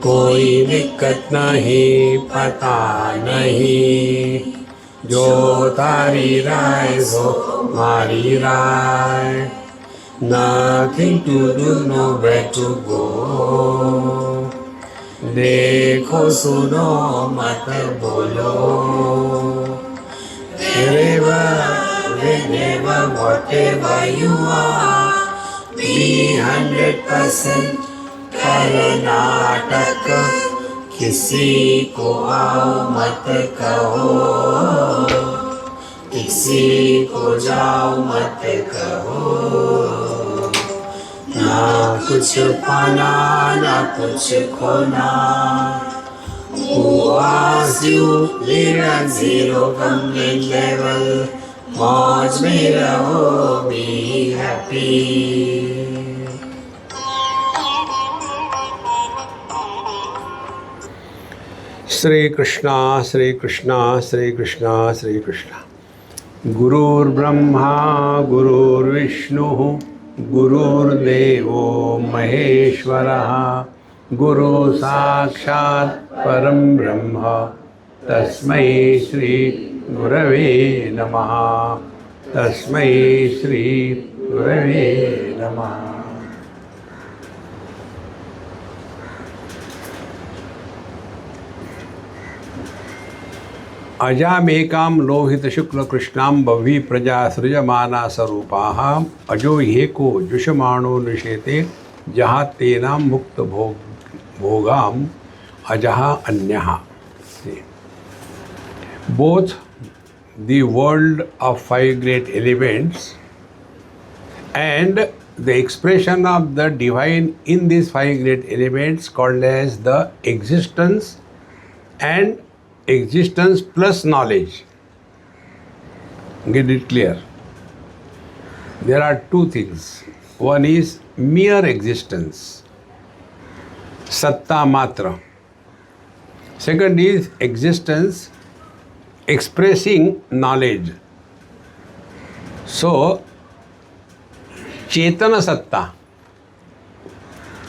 कोई दिक्कत नहीं, पता नहीं, जो तारी राय सो मारी राय। Nothing to do, nowhere to go. देखो सुनो मत बोलो, wherever, whatever you are, be 100% Karnataka. किसी को आओ मत कहो, किसी को जाओ मत कहो। ना कुछ पाना ना कुछ खोना। Who asked you live at zero complaint level? मौज में रहो, be happy. श्री कृष्णा श्री कृष्णा श्री कृष्णा श्री कृष्णा। गुरुर्ब्रह्मा गुरुर्विष्णुः गुरुर्देवो महेश्वरः। गुरु साक्षात् परं ब्रह्म तस्मै श्री गुरवे नमः। तस्मै श्री गुरवे नमः। अजामेकां लोहित शुक्ल कृष्णां बह्वी प्रजा सृजमाना स्वरूपाः। अजो ह्येको जुषमाणो निषेते जहाँ तेनां मुक्त भोगाम अजः अन्यः। Both the world of five great elements and the expression of the divine in these five great elements called as the existence and existence plus knowledge. Get it clear? There are two things. One is mere existence, satta matra. Second is existence expressing knowledge. So, chetana satta.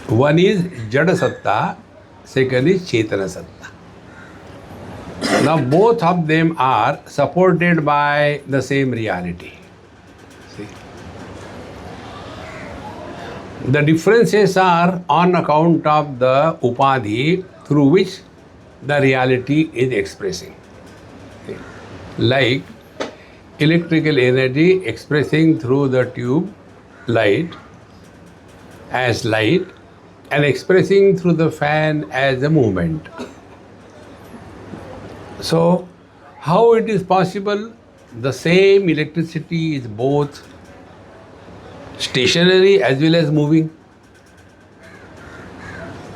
One is jada satta, second is chetana satta. Now both of them are supported by the same reality. See? The differences are on account of the upadhi through which the reality is expressing. See? Like electrical energy expressing through the tube light as light and expressing through the fan as a movement. So, how it is possible? The same electricity is both stationary as well as moving.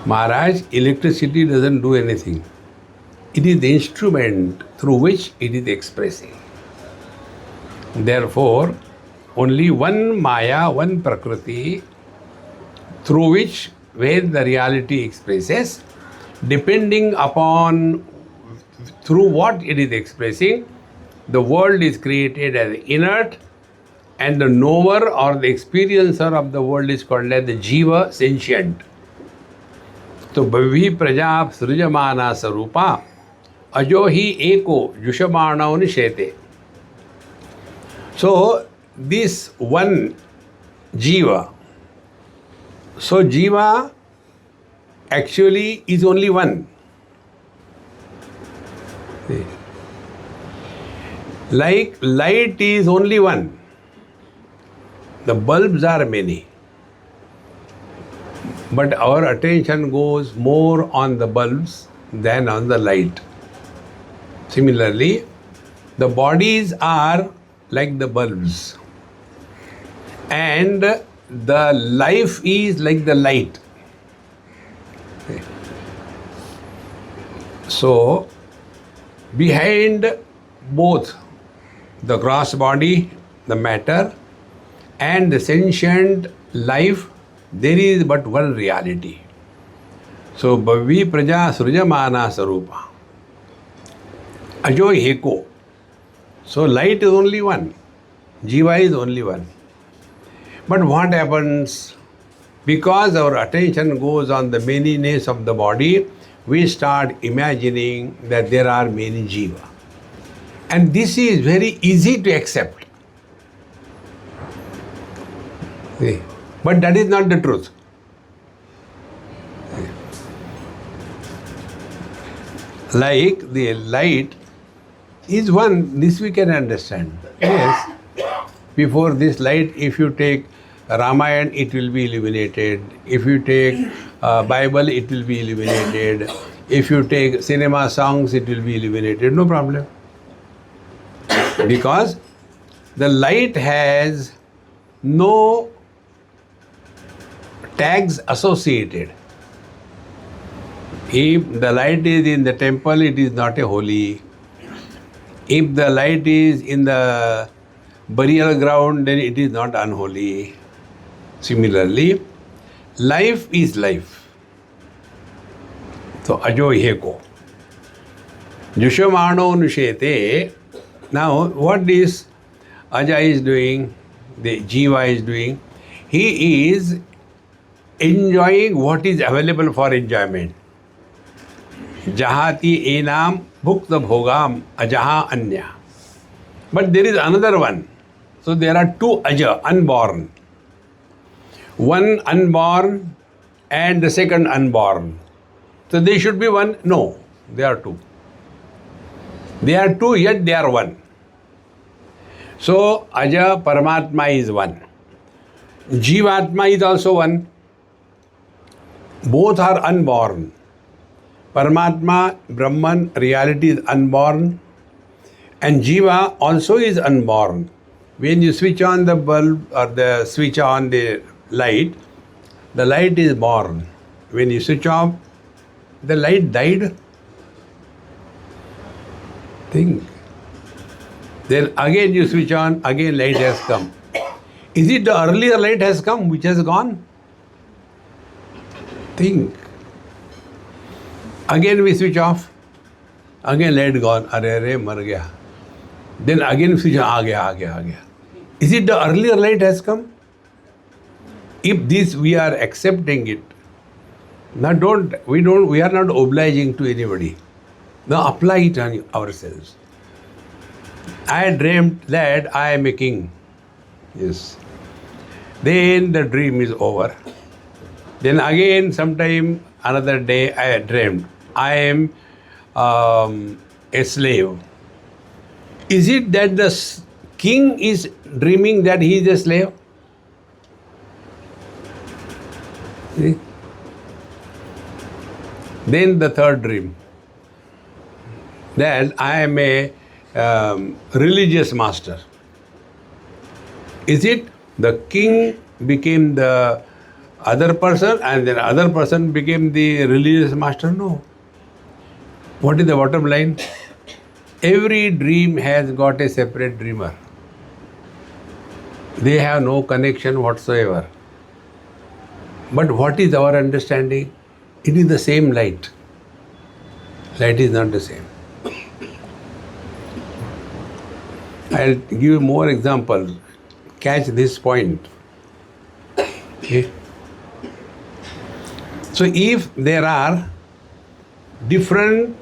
Maharaj, electricity doesn't do anything. It is the instrument through which it is expressing. Therefore, only one Maya, one Prakriti, through which when the reality expresses, depending upon through what it is expressing, the world is created as inert and the knower or the experiencer of the world is called as the jiva, sentient. So, bhavi praja srujamana sarupa ajo hi eko jushamana unishete. So, this one jiva, so jiva actually is only one. Like light is only one. The bulbs are many. But our attention goes more on the bulbs than on the light. Similarly, the bodies are like the bulbs. And the life is like the light. So, behind both the gross body, the matter, and the sentient life, there is but one reality. So, bhavi praja srujamana sarupa. Ajo heko. So, light is only one. Jiva is only one. But what happens? Because our attention goes on the manyness of the body, we start imagining that there are many jiva. And this is very easy to accept. See? But that is not the truth. Like the light is one, this we can understand. Yes, before this light, if you take Ramayana, it will be illuminated. If you take Bible, it will be illuminated. If you take cinema songs, it will be illuminated. No problem. Because the light has no tags associated. If the light is in the temple, it is not a holy. If the light is in the burial ground, then it is not unholy. Similarly, life is life. So, ajo heko. Jushamano nushete. Now, what is Aja is doing, the Jiva is doing? He is enjoying what is available for enjoyment. Jahati enam bhukta bhogam ajaha anya. But there is another one. So there are two Aja, unborn. One unborn and the second unborn. So they should be one? No, they are two. They are two, yet they are one. So Aja Paramatma is one. Jivatma is also one. Both are unborn. Paramatma, Brahman, reality is unborn, and Jiva also is unborn. When you switch on the bulb or the switch on the light is born. When you switch off, the light died. Think. Then again you switch on, again light has come. Is it the earlier light has come which has gone? Think. Again we switch off, again light gone, arre mar gaya. Then again switch on, aa gaya. Is it the earlier light has come? If this we are accepting it, now we are not obliging to anybody. Now apply it on ourselves. I dreamt that I am a king. Yes. Then the dream is over. Then again sometime another day I dreamt I am a slave. Is it that the king is dreaming that he is a slave? See? Then the third dream, that I am a religious master. Is it the king became the other person and then other person became the religious master? No. What is the bottom line? Every dream has got a separate dreamer. They have no connection whatsoever. But what is our understanding? It is the same light. Light is not the same. I'll give you more examples. Catch this point. Okay. So if there are different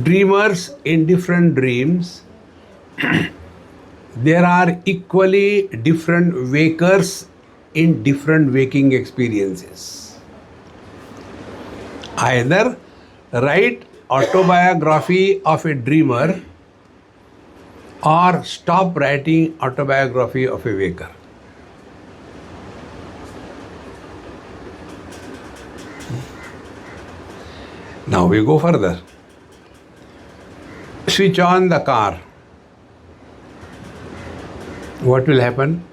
dreamers in different dreams, there are equally different wakers in different waking experiences. Either write autobiography of a dreamer or stop writing autobiography of a waker. Now we go further. Switch on the car. What will happen?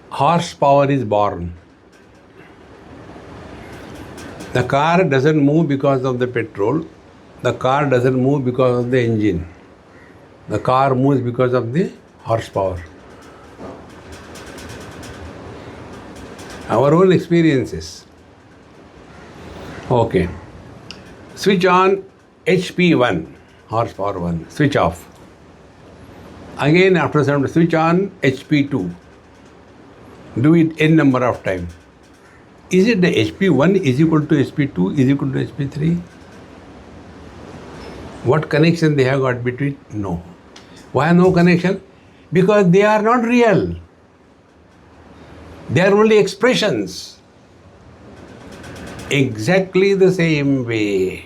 Horsepower is born. The car doesn't move because of the petrol. The car doesn't move because of the engine. The car moves because of the horsepower. Our own experiences. Okay. Switch on HP1, horsepower 1, switch off. Again after some switch on HP2. Do it n number of times. Is it the HP1 is equal to HP2 is equal to HP3? What connection they have got between? No. Why no connection? Because they are not real. They are only expressions. Exactly the same way.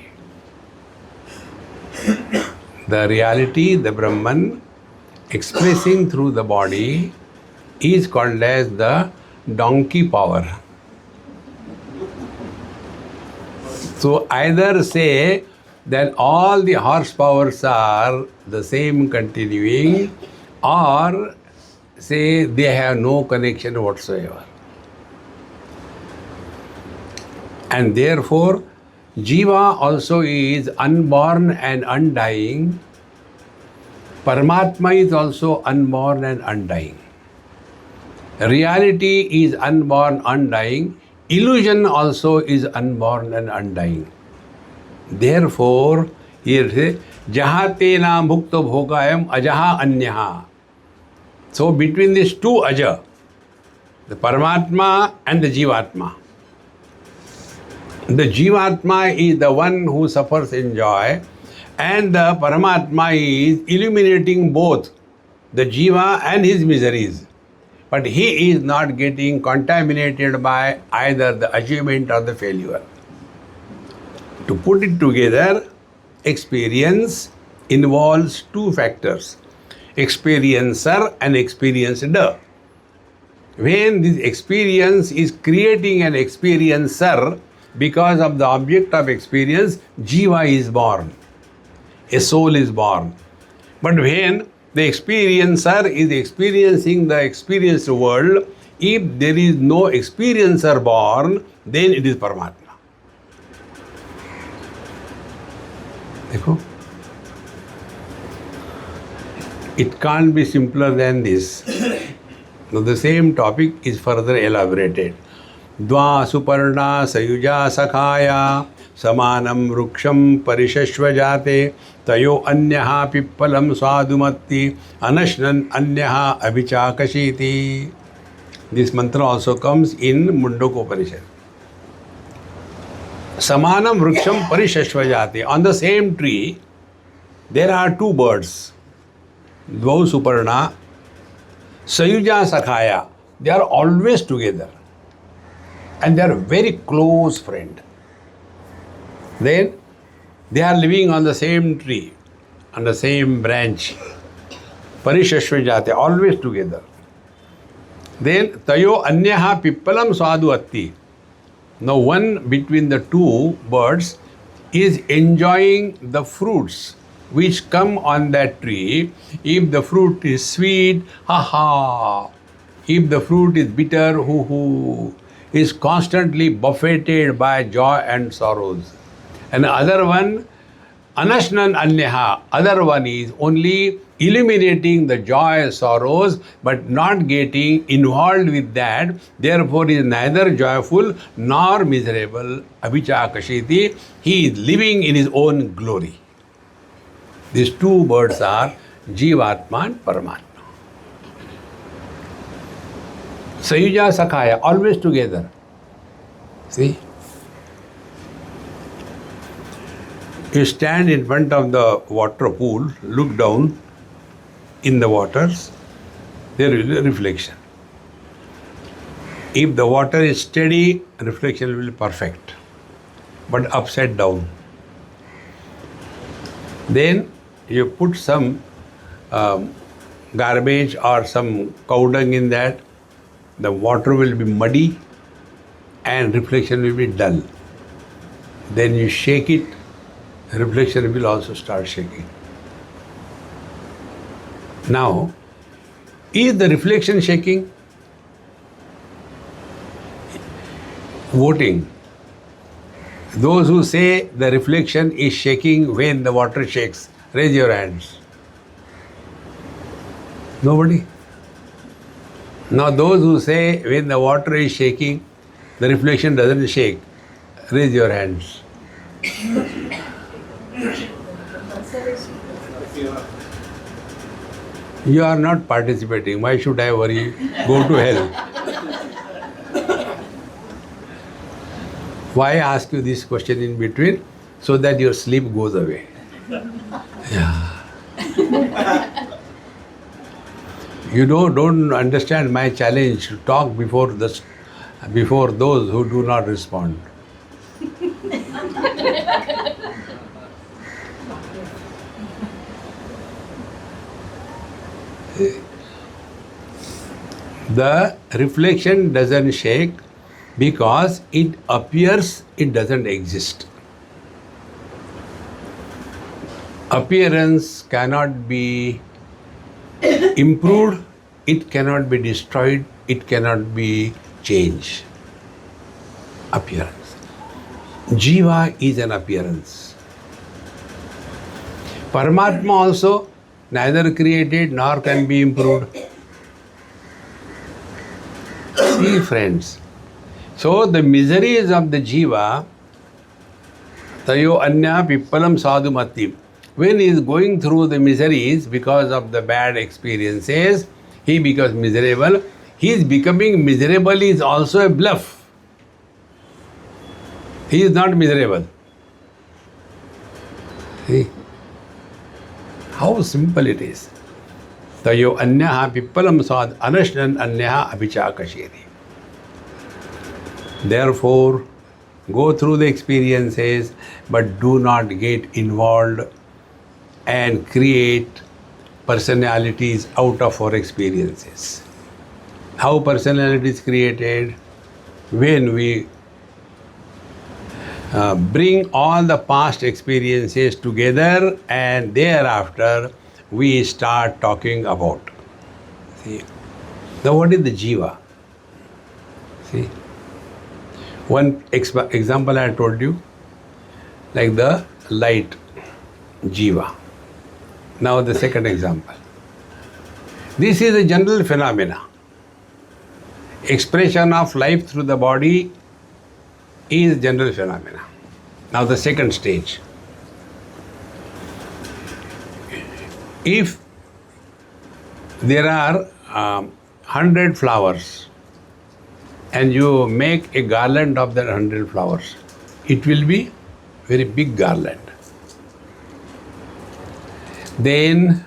The reality, the Brahman, expressing through the body is called as the donkey power. So either say that all the horsepowers are the same continuing, or say they have no connection whatsoever. And therefore, Jiva also is unborn and undying. Paramatma is also unborn and undying. Reality is unborn, undying. Illusion also is unborn and undying. Therefore, here say, Jahate na bhukto bhogayam ajaha anyaha. So between these two aja, the Paramatma and the Jivatma. The Jivatma is the one who suffers in joy, and the Paramatma is illuminating both the Jiva and his miseries. But he is not getting contaminated by either the achievement or the failure. To put it together, experience involves two factors, experiencer and experienced. When this experience is creating an experiencer, because of the object of experience, Jiva is born. A soul is born. But when the experiencer is experiencing the experienced world, if there is no experiencer born, then it is Paramatma. Dekho? It can't be simpler than this. Now the same topic is further elaborated. Dva suparna sayuja sakhaya samanam vruksham parishashvajate tayo anyaha pippalam swadumatti anashnan anyaha abhichakashiti. This mantra also comes in Mundokopanishad. Samanam vruksham parishashvajate. On the same tree, there are two birds. Dvau suparna sayuja sakhaya. They are always together. And they are very close friend. Then they are living on the same tree, on the same branch. Parishashvajate, always together. Then tayo anyaha pippalam sadhu atti. Now one between the two birds is enjoying the fruits which come on that tree. If the fruit is sweet, ha ha. If the fruit is bitter, hoo hoo. Is constantly buffeted by joy and sorrows. And the other one, anashnan anyaha, other one is only eliminating the joy, sorrows, but not getting involved with that. Therefore, is neither joyful nor miserable. Abhichakashiti, he is living in his own glory. These two birds are Jivatma and Paramatma. Sayuja Sakhaya, always together. See? You stand in front of the water pool, look down in the waters, there will be a reflection. If the water is steady, reflection will be perfect, but upside down. Then you put some garbage or some cow dung in that, the water will be muddy and reflection will be dull. Then you shake it, reflection will also start shaking. Now, is the reflection shaking? Voting. Those who say the reflection is shaking when the water shakes, raise your hands. Nobody? Now those who say when the water is shaking, the reflection doesn't shake, raise your hands. You are not participating. Why should I worry? Go to hell. Why I ask you this question in between? So that your sleep goes away. Yeah. You don't understand my challenge to talk before those who do not respond. The reflection doesn't shake because it appears it doesn't exist. Appearance cannot be improved, it cannot be destroyed, it cannot be changed. Appearance. Jiva is an appearance. Paramatma also neither created nor can be improved. See, friends. So the miseries of the jiva, tayo anya pippalam sadhu mati. When he is going through the miseries because of the bad experiences, he becomes miserable. His becoming miserable is also a bluff. He is not miserable. See? How simple it is. Tayo anyaha pippalam sad anashnan anyaha abhichakasheri. Therefore, go through the experiences, but do not get involved and create personalities out of our experiences. How personality is created? When we bring all the past experiences together and thereafter we start talking about. See, now what is the jiva? See, one example I told you, like the light, jiva. Now the second example. This is a general phenomena. Expression of life through the body is general phenomena. Now the second stage. If there are 100 flowers and you make a garland of that 100 flowers, it will be very big garland. Then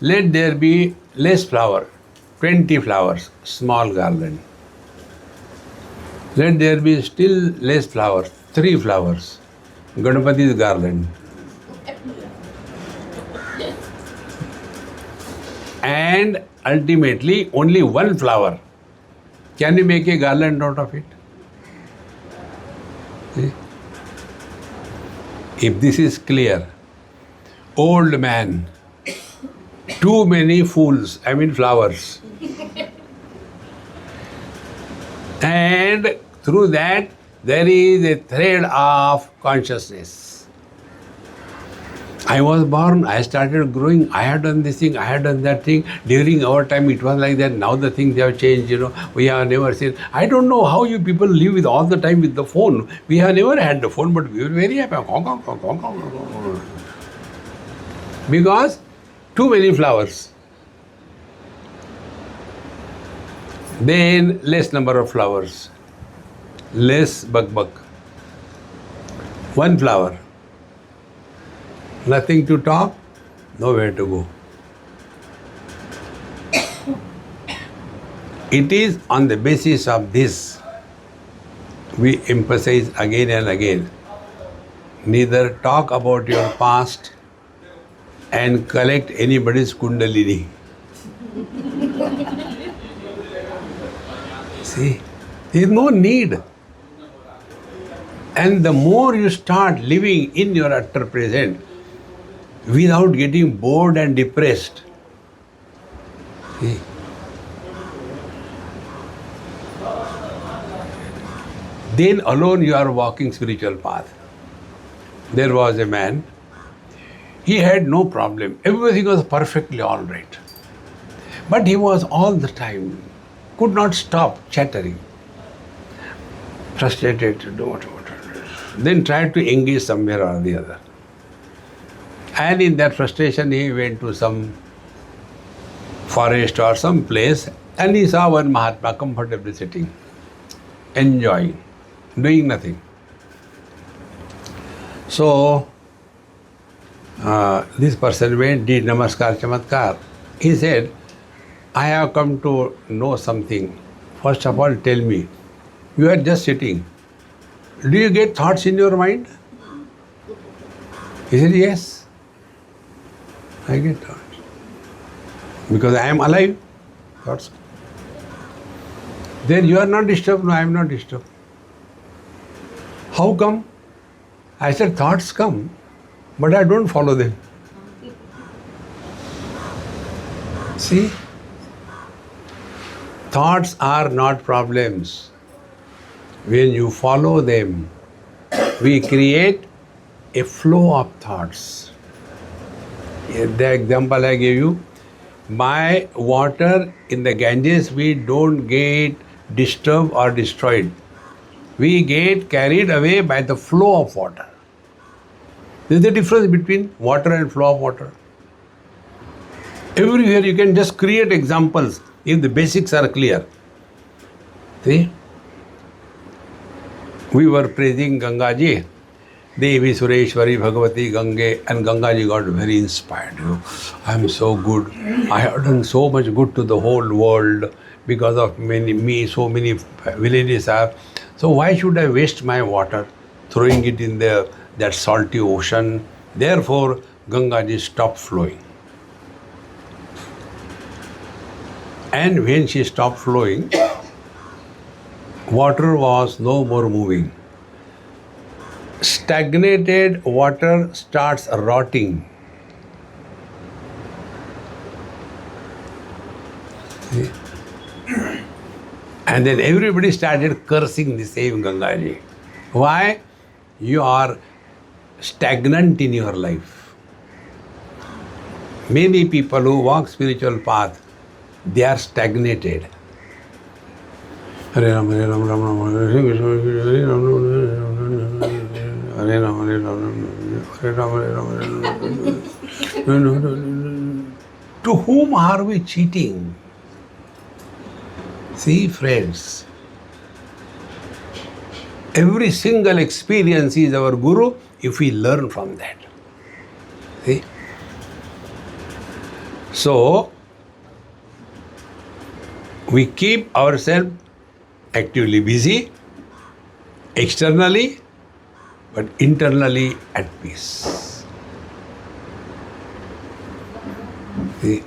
let there be less flower, 20 flowers, small garland. Let there be still less flowers, 3 flowers, Ganapati's garland. And ultimately only 1 flower. Can you make a garland out of it? See? If this is clear, old man, too many fools, flowers. And through that, there is a thread of consciousness. I was born, I started growing, I had done this thing, I had done that thing. During our time it was like that, now the things have changed, we have never seen. I don't know how you people live with all the time with the phone. We have never had the phone, but we were very happy. Because too many flowers. Then less number of flowers, less bug. 1 flower. Nothing to talk, nowhere to go. It is on the basis of this we emphasize again and again. Neither talk about your past and collect anybody's kundalini. See, there is no need. And the more you start living in your utter present, without getting bored and depressed, see, then alone you are walking spiritual path. There was a man, he had no problem, everything was perfectly all right. But he was all the time, could not stop chattering, frustrated to do whatever. Then tried to engage somewhere or the other. And in that frustration, he went to some forest or some place and he saw one Mahatma comfortably sitting, enjoying, doing nothing. So, this person went, did Namaskar Chamatkar. He said, I have come to know something. First of all, tell me, you are just sitting. Do you get thoughts in your mind? He said, yes, I get thoughts. Because I am alive. Thoughts. Then you are not disturbed? No, I am not disturbed. How come? I said, thoughts come, but I don't follow them. See? Thoughts are not problems. When you follow them, we create a flow of thoughts. The example I gave you, by water in the Ganges, we don't get disturbed or destroyed. We get carried away by the flow of water. There is the difference between water and flow of water. Everywhere you can just create examples if the basics are clear. See? We were praising Gangaji, Devi Sureshwari Bhagavati Gange, and Gangaji got very inspired. I am so good. I have done so much good to the whole world because of so many villages are. So why should I waste my water throwing it in that salty ocean? Therefore, Gangaji stopped flowing. And when she stopped flowing, water was no more moving. Stagnated water starts rotting. See? And then everybody started cursing the same Gangaji. Why? You are stagnant in your life. Many people who walk spiritual path, they are stagnated. Hare Ram, Hare Ram, Ram Ram, Hare Ram, Hare Ram, Hare Ram, Hare Ram, Hare Ram. To whom are we cheating? See, friends, every single experience is our guru if we learn from that. See? So, we keep ourselves actively busy, externally, but internally at peace. See?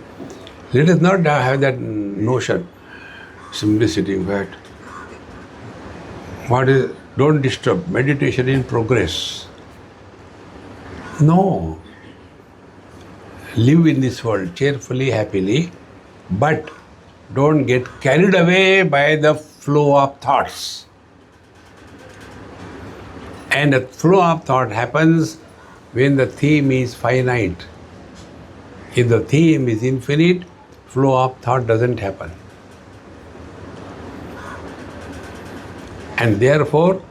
Let us not have that notion, simplicity, but what is, don't disturb, meditation in progress. No. Live in this world cheerfully, happily, but don't get carried away by the flow of thoughts. And the flow of thought happens when the theme is finite. If the theme is infinite, flow of thought doesn't happen. And therefore,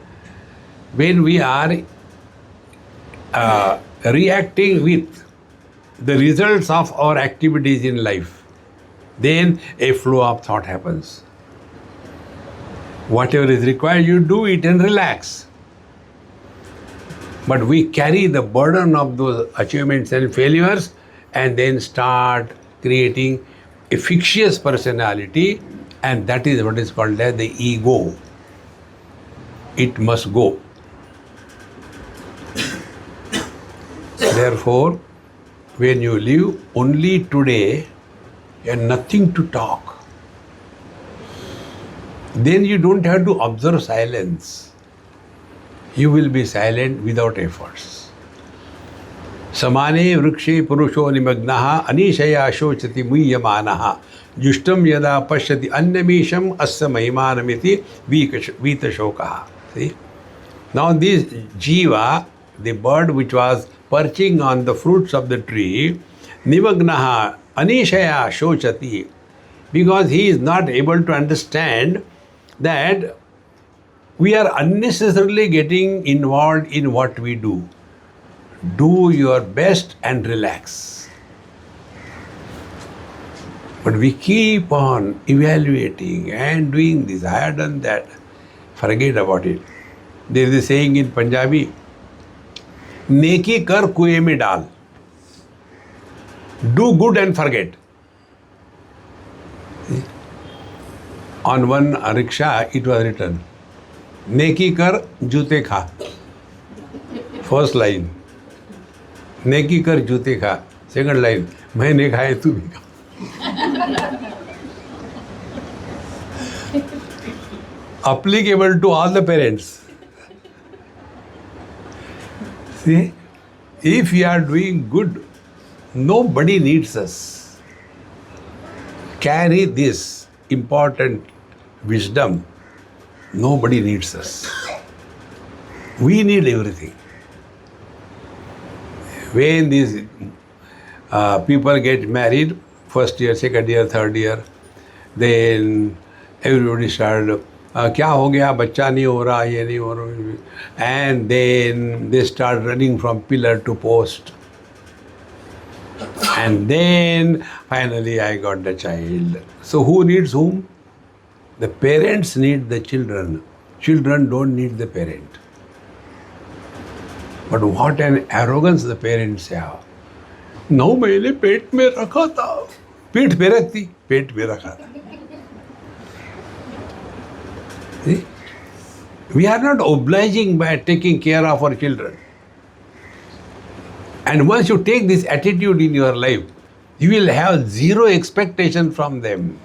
when we are reacting with the results of our activities in life, then a flow of thought happens. Whatever is required, you do it and relax. But we carry the burden of those achievements and failures and then start creating a fictitious personality, and that is what is called as the ego. It must go. Therefore, when you live only today, you have nothing to talk. Then you don't have to observe silence. You will be silent without efforts. Samane vrikshe purusho nimagnaha anishaya shochati muyyamanaha jushtam yada pashyati annamisham asya mahimanamiti vitashokaha. See? Now this jiva, the bird which was perching on the fruits of the tree, nimagnaha anishaya shochati, because he is not able to understand that we are unnecessarily getting involved in what we do. Do your best and relax. But we keep on evaluating and doing this. I have done that. Forget about it. There is a saying in Punjabi, नेकी कर कुएं में डाल. Do good and forget. On one rickshaw, it was written, नेकी कर जूते खा. First line. नेकी कर जूते खा. Second line, मैंने खाए तू भी खा. Applicable to all the parents. See, if we are doing good, nobody needs us. Carry this important wisdom. Nobody needs us. We need everything. When these people get married, first year, second year, third year, then everybody started, क्या हो गया, बच्चा नहीं हो रहा, ये नहीं हो रहा, and then they start running from pillar to post. And then finally I got the child. So who needs whom? The parents need the children. Children don't need the parent. But what an arrogance the parents have. 9 महीने पेट में रखा था. पेट पे रखती, पेट में रखा था. See? We are not obliging by taking care of our children. And once you take this attitude in your life, you will have zero expectation from them.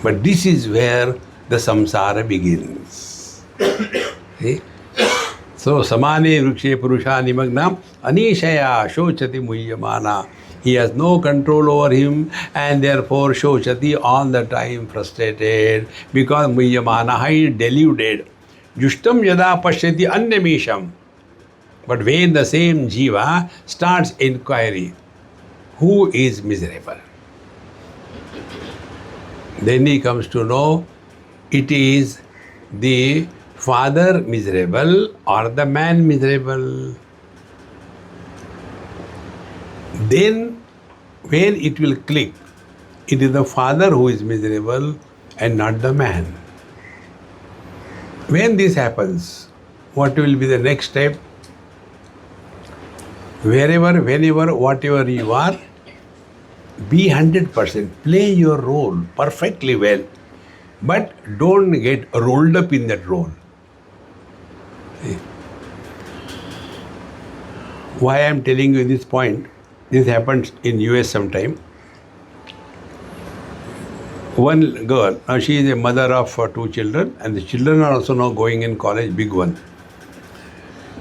But this is where the samsara begins. See? So, samane rukshe purusha nimagnam anishaya shochati muhyamana. He has no control over him and therefore shochati all the time frustrated because muhyamana, he is deluded. Jushtam yada pashyati anyamisham. But when the same jiva starts inquiry, who is miserable? Then he comes to know it is the father miserable or the man miserable. Then when it will click, it is the father who is miserable and not the man. When this happens, what will be the next step? Wherever, whenever, whatever you are, be 100%. Play your role perfectly well. But don't get rolled up in that role. See? Why I am telling you this point, this happens in US sometime. One girl, now she is a mother of 2 children and the children are also now going in college, big one.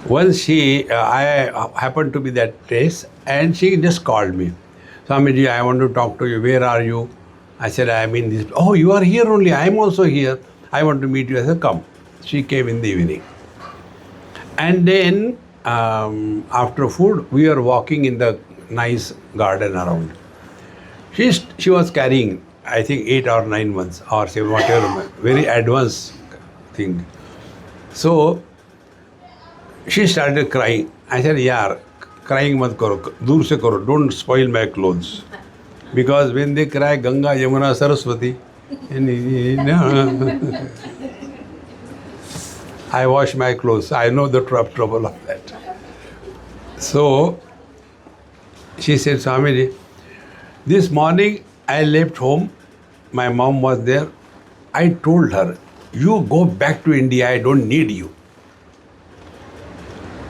Once I happened to be that place and she just called me. Swamiji, I want to talk to you. Where are you? I said, I am in this. Oh, you are here only. I am also here. I want to meet you. I said, come. She came in the evening. And then after food, we were walking in the nice garden around. She was carrying, I think, 8 or 9 months or 7, whatever, very advanced thing. So she started crying. I said, yaar, crying mat karo, dur se karo, don't spoil my clothes. Because when they cry, Ganga, Yamuna, Saraswati, I wash my clothes. I know the trouble of that. So she said, Swamiji, this morning I left home. My mom was there. I told her, you go back to India. I don't need you.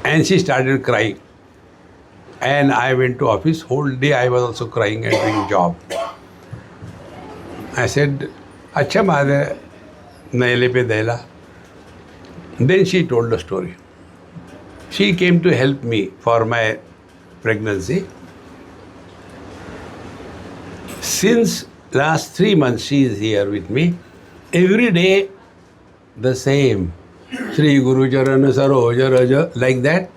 And she started crying. And I went to office. Whole day I was also crying and doing job. I said, Acha maare naile pe dela. Then she told the story. She came to help me for my pregnancy. Since last 3 months she is here with me. Every day the same. Sri Guru Charana Saroja Raja, like that,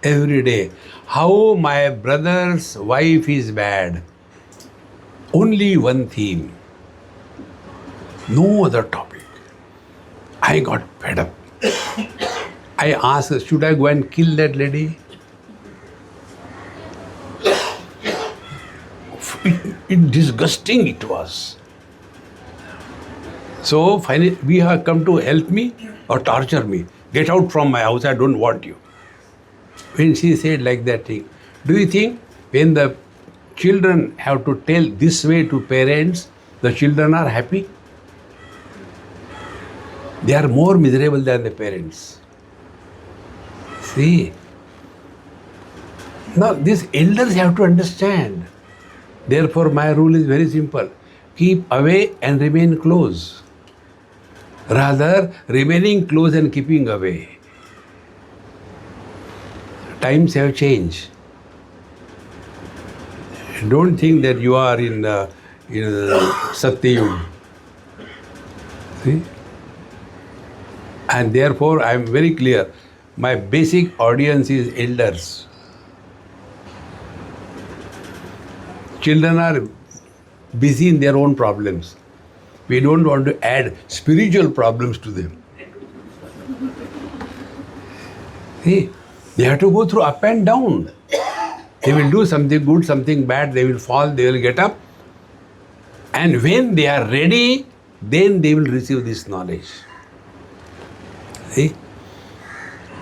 every day. How my brother's wife is bad. Only one theme. No other topic. I got fed up. I asked her, should I go and kill that lady? Disgusting it was. So finally, we have come to help me or torture me. Get out from my house, I don't want you. when she said like that thing. Do you think when the children have to tell this way to parents, the children are happy? They are more miserable than the parents. See? Now, these elders have to understand. Therefore, my rule is very simple. Keep away and remain close. Rather, remaining close and keeping away. Times have changed. Don't think that you are in Satyayug. See? And therefore, I am very clear. My basic audience is elders. Children are busy in their own problems. We don't want to add spiritual problems to them. See, they have to go through up and down. They will do something good, something bad, they will fall, they will get up. And when they are ready, then they will receive this knowledge. See?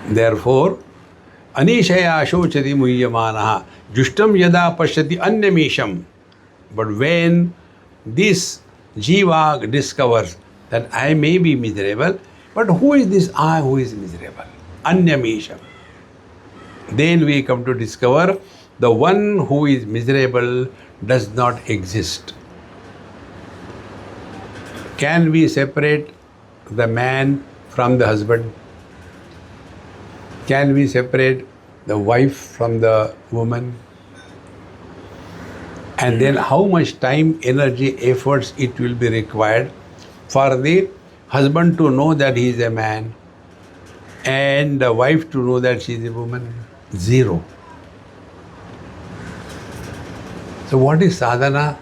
Therefore, Anishaya shochati muhyamanaha jushtam yada pashyati anyamisham. But when this jiva discovers that I may be miserable, but who is this I who is miserable? Anyamisham. Then we come to discover the one who is miserable does not exist. Can we separate the man from the husband? Can we separate the wife from the woman? And then how much time, energy, efforts it will be required for the husband to know that he is a man and the wife to know that she is a woman? Zero. So what is sadhana?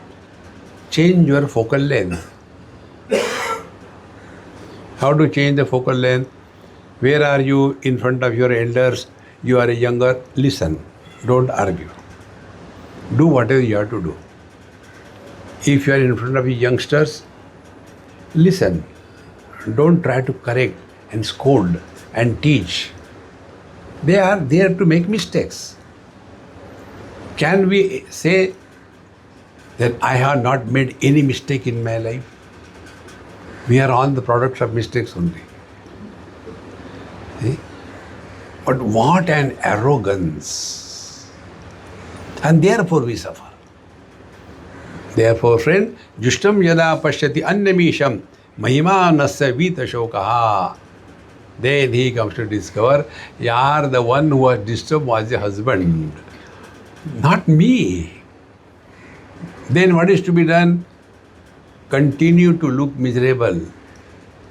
Change your focal length. How to change the focal length? Where are you in front of your elders? You are a younger, listen, don't argue. Do whatever you have to do. If you are in front of youngsters, listen. Don't try to correct and scold and teach. They are there to make mistakes. Can we say that I have not made any mistake in my life? We are all the products of mistakes only. See? But what an arrogance. And therefore we suffer. Therefore, friend, jushtam yada pashyati anyamisham mahima nasya vita shokaha. Then he comes to discover, yaar, the one who was disturbed was the husband, not me. Then what is to be done? Continue to look miserable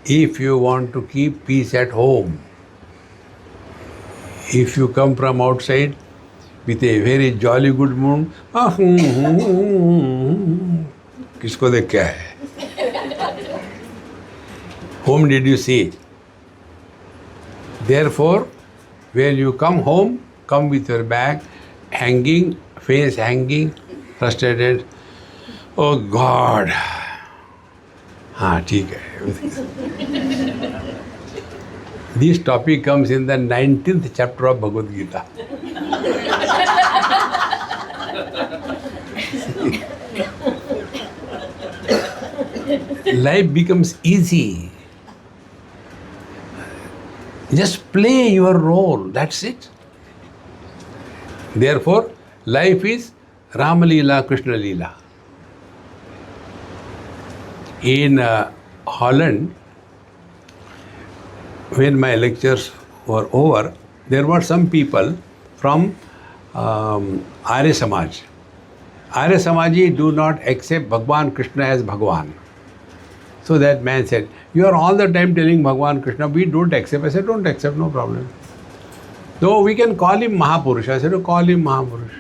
if you want to keep peace at home. If you come from outside with a very jolly good mood, किसको देख क्या है? Whom did you see? Therefore, when you come home, come with your bag hanging, face hanging, frustrated. Oh God! हाँ ठीक है. This topic comes in the 19th chapter of Bhagavad Gita. Life becomes easy. Just play your role, that's it. Therefore, life is Rama Leela, Krishna Leela. In Holland, when my lectures were over, there were some people from Arya Samaj. Arya Samaji do not accept Bhagwan Krishna as Bhagwan. So that man said, you are all the time telling Bhagwan Krishna, we don't accept. I said, don't accept, no problem. No, we can call him Mahapurush. I said, oh, call him Mahapurush.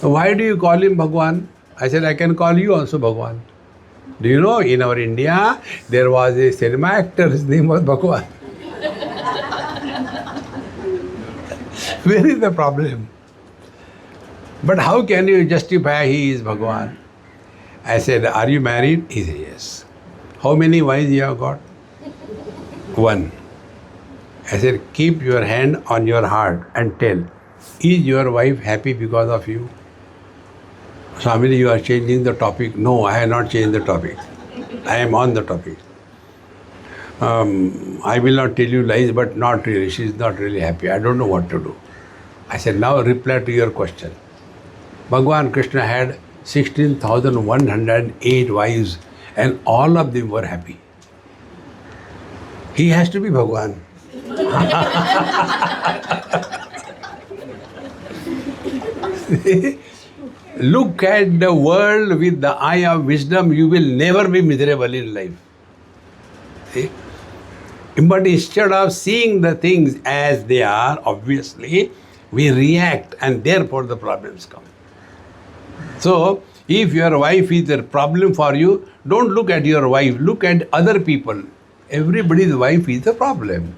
Why do you call him Bhagwan? I said, I can call you also Bhagwan. Do you know, in our India, there was a cinema actor, his name was Bhagwan. Where is the problem? But how can you justify he is Bhagwan? I said, are you married? He said, yes. How many wives you have got? One. I said, keep your hand on your heart and tell, is your wife happy because of you? Swamiji, you are changing the topic. No, I have not changed the topic. I am on the topic. I will not tell you lies, but not really. She is not really happy. I don't know what to do. I said, now reply to your question. Bhagavan Krishna had 16,108 wives and all of them were happy. He has to be Bhagavan. Look at the world with the eye of wisdom, you will never be miserable in life. See? But instead of seeing the things as they are, obviously, we react and therefore the problems come. So, if your wife is a problem for you, don't look at your wife, look at other people. Everybody's wife is a problem.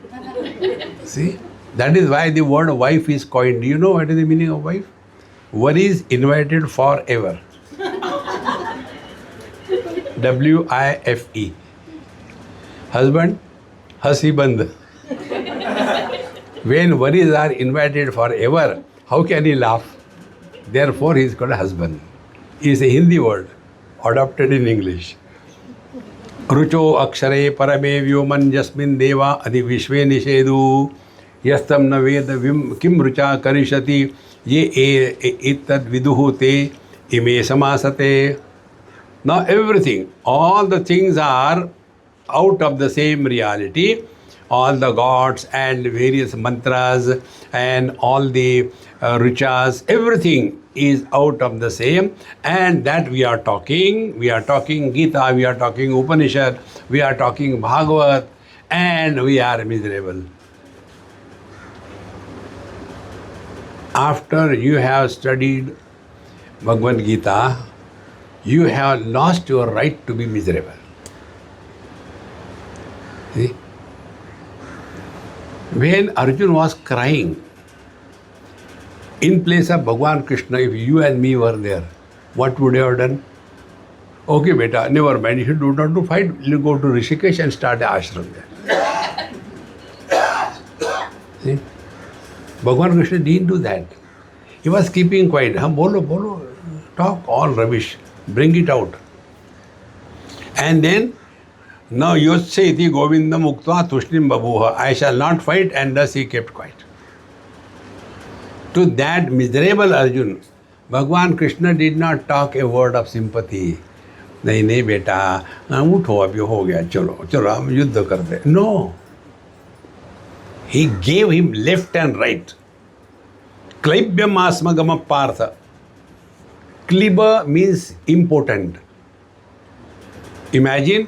See? That is why the word wife is coined. Do you know what is the meaning of wife? One is invited forever. WIFE. Husband, Hasiband. When worries are invited forever, how can he laugh? Therefore, he is called husband. It is a Hindi word, adopted in English. Rucho akshare parame vyoman jasmin deva adi vishve nishedu yastam na veda kim rucha karishati ye ittad viduhu te ime samasate. Now everything, all the things are out of the same reality. All the gods and various mantras and all the riches, everything is out of the same, and that we are talking Gita, we are talking Upanishad, we are talking Bhagavad, and we are miserable. After you have studied Bhagavad Gita, you have lost your right to be miserable. See? When Arjuna was crying, in place of Bhagavan Krishna, if you and me were there, what would you have done? Okay, beta, never mind, you do not to fight, you go to Rishikesh and start an ashram there. See? Bhagavan Krishna didn't do that. He was keeping quiet. Bolo, talk, all rubbish, bring it out. And then, now Yotse iti Govindam Uktva Tushnim Babuha. I shall not fight, and thus he kept quiet. To that miserable Arjuna, Bhagavan Krishna did not talk a word of sympathy. नहीं बेटा उठो अभी हो गया चलो हम युद्ध करते. No. He gave him left and right. Klaibyam asmagama partha. Kliba means important. Imagine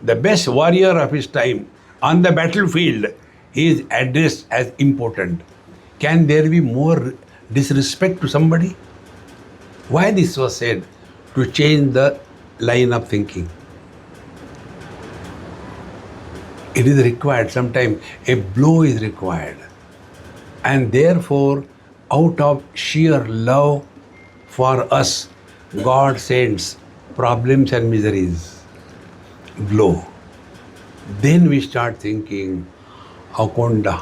the best warrior of his time on the battlefield, he is addressed as important. Can there be more disrespect to somebody? Why this was said? To change the line of thinking. It is required, sometimes a blow is required. And therefore, out of sheer love for us, God sends problems and miseries. Blow. Then we start thinking, Akonda.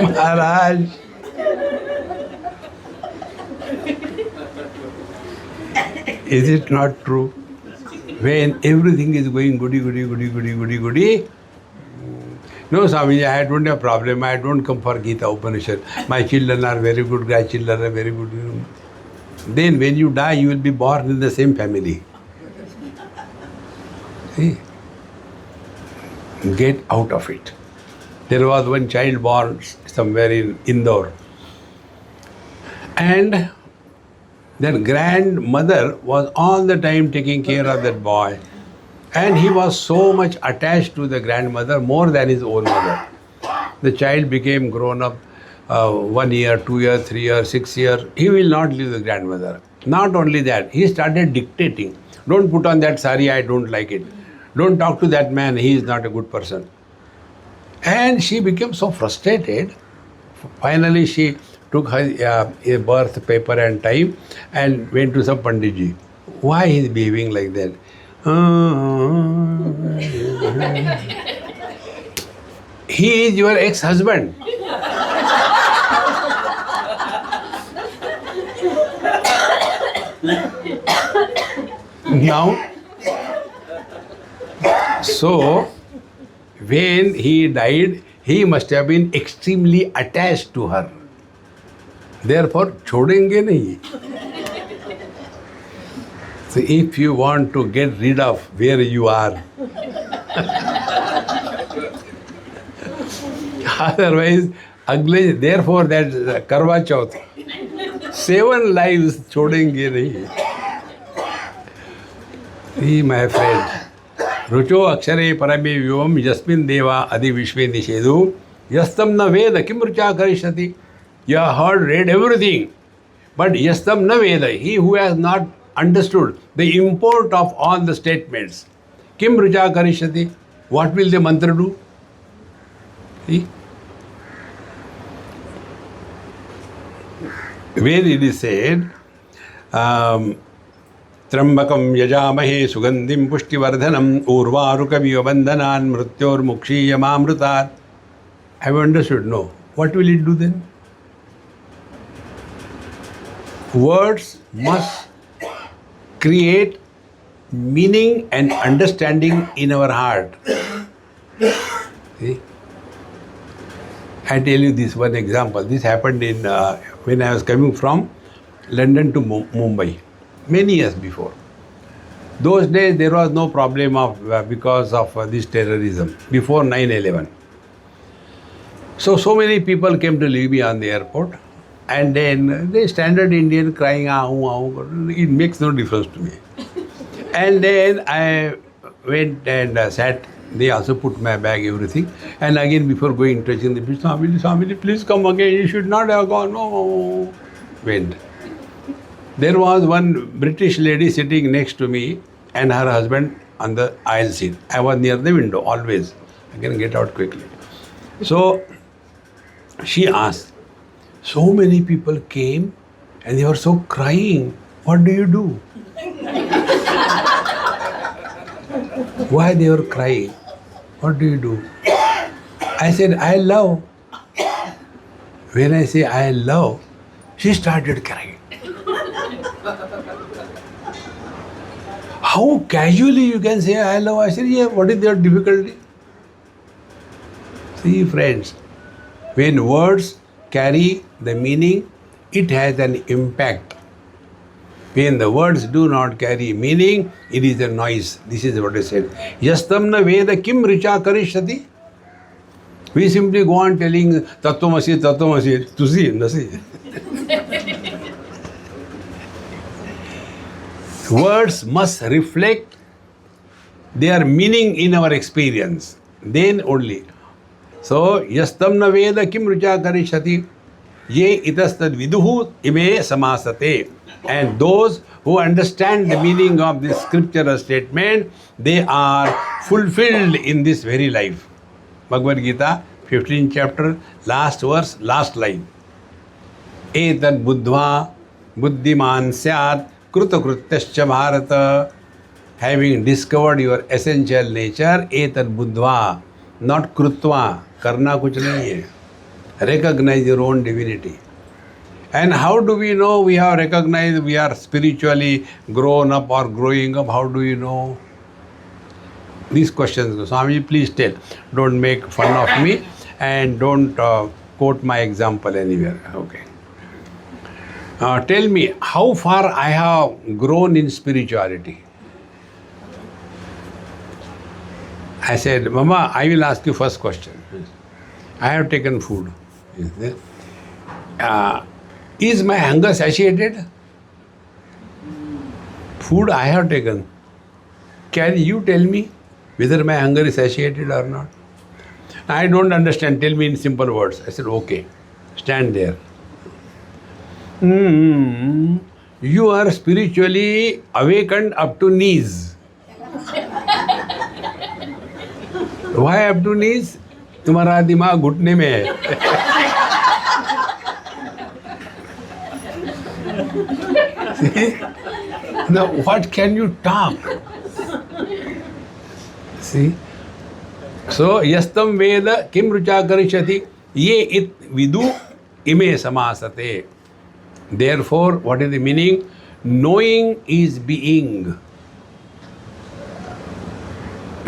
Maharaj. Is it not true? When everything is going goody. No, Swamiji, I don't have problem. I don't come for Gita Upanishad. My children are very good, grandchildren are very good. Then when you die, you will be born in the same family. See? Get out of it. There was one child born somewhere in Indore. And that grandmother was all the time taking care of that boy. And he was so much attached to the grandmother more than his own mother. The child became grown up 1 year, 2 years, 3 years, 6 years. He will not leave the grandmother. Not only that, he started dictating. Don't put on that sari, I don't like it. Don't talk to that man, he is not a good person. And she became so frustrated. Finally, she took her birth paper and time and went to some Panditji. Why he is behaving like that? He is your ex-husband. Now, so when he died, he must have been extremely attached to her. Therefore, छोड़ेंगे नहीं. So if you want to get rid of where you are, otherwise, ugly. Therefore, that Karwa Chauth, 7 lives छोड़ेंगे नहीं. See, my friend, रुचो अक्षरे परमे व्योम यस्मिन् देवा अधि विश्वे निषेधु यस्तम न वेद किम रुचा करिष्यति. You have heard, read everything, but yastam na veda, he who has not understood the import of all the statements, kim rucha karishyati, what will the mantra do? See? Where it is said, Trambakam yajamahe sugandhim pushtivardhanam urvarukaviyo bandhanan mrityor mukshiyamamrutat. Have you understood? No. What will it do then? Words must create meaning and understanding in our heart. See? I tell you this one example. This happened in when I was coming from London to Mumbai, many years before. Those days there was no problem of because of this terrorism, before 9/11. So many people came to leave me on the airport. And then the standard Indian crying, it makes no difference to me. And then I went and sat. They also put my bag, everything. And again, before going, touching the beach, Swami, please come again. You should not have gone. No. Went. There was one British lady sitting next to me and her husband on the aisle seat. I was near the window, always. I can get out quickly. So she asked, so many people came and they were so crying. What do you do? Why they were crying? What do you do? I said, I love. When I say I love, she started crying. How casually you can say I love? I said, yeah, what is their difficulty? See, friends, when words carry the meaning, it has an impact. When the words do not carry meaning, it is a noise. This is what I said. Yastam na veda kim richa karishyati. We simply go on telling Tattvamasi, Tattvamasi, Tusi, Nasi. Words must reflect their meaning in our experience. Then only. So, yastam na veda kim rucha karishyati, ye itastad viduhu ime samasate. And those who understand the meaning of this scriptural statement, they are fulfilled in this very life. Bhagavad Gita, 15th chapter, last verse, last line. Etad buddhva buddhiman syat krutokrutyascha bharata. Having discovered your essential nature, etad buddhva, not krutva. Karna kuch nahi hai. Recognize your own divinity. And how do we know we have recognized we are spiritually grown up or growing up? How do you know? These questions, Swami, please tell. Don't make fun of me and don't quote my example anywhere. Okay. Tell me, how far I have grown in spirituality? I said, Mama, I will ask you first question. I have taken food. Is my hunger satiated? Food I have taken. Can you tell me whether my hunger is satiated or not? I don't understand. Tell me in simple words. I said, okay. Stand there. You are spiritually awakened up to knees. Why up to knees? तुम्हारा दिमाग घुटने में है. Now, what can you talk? See? So, yastam veda kim rucha karishati ye it vidu ime samasate. Therefore, what is the meaning? Knowing is being.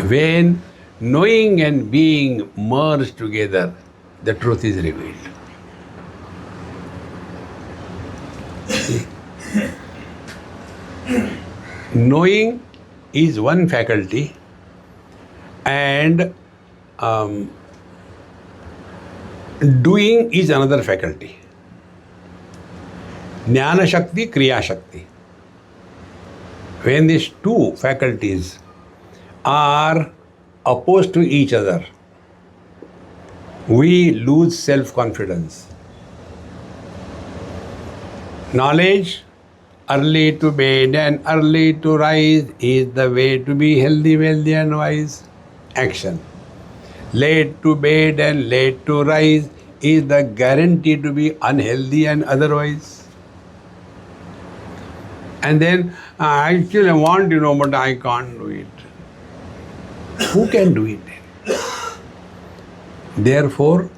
When knowing and being merge together, the truth is revealed. See? Knowing is one faculty and doing is another faculty. Jnana Shakti, Kriya Shakti. When these two faculties are opposed to each other, we lose self-confidence. Knowledge, early to bed and early to rise is the way to be healthy, wealthy and wise. Action. Late to bed and late to rise is the guarantee to be unhealthy and otherwise. And then, I still want, but I can't do it. Who can do it then? Therefore,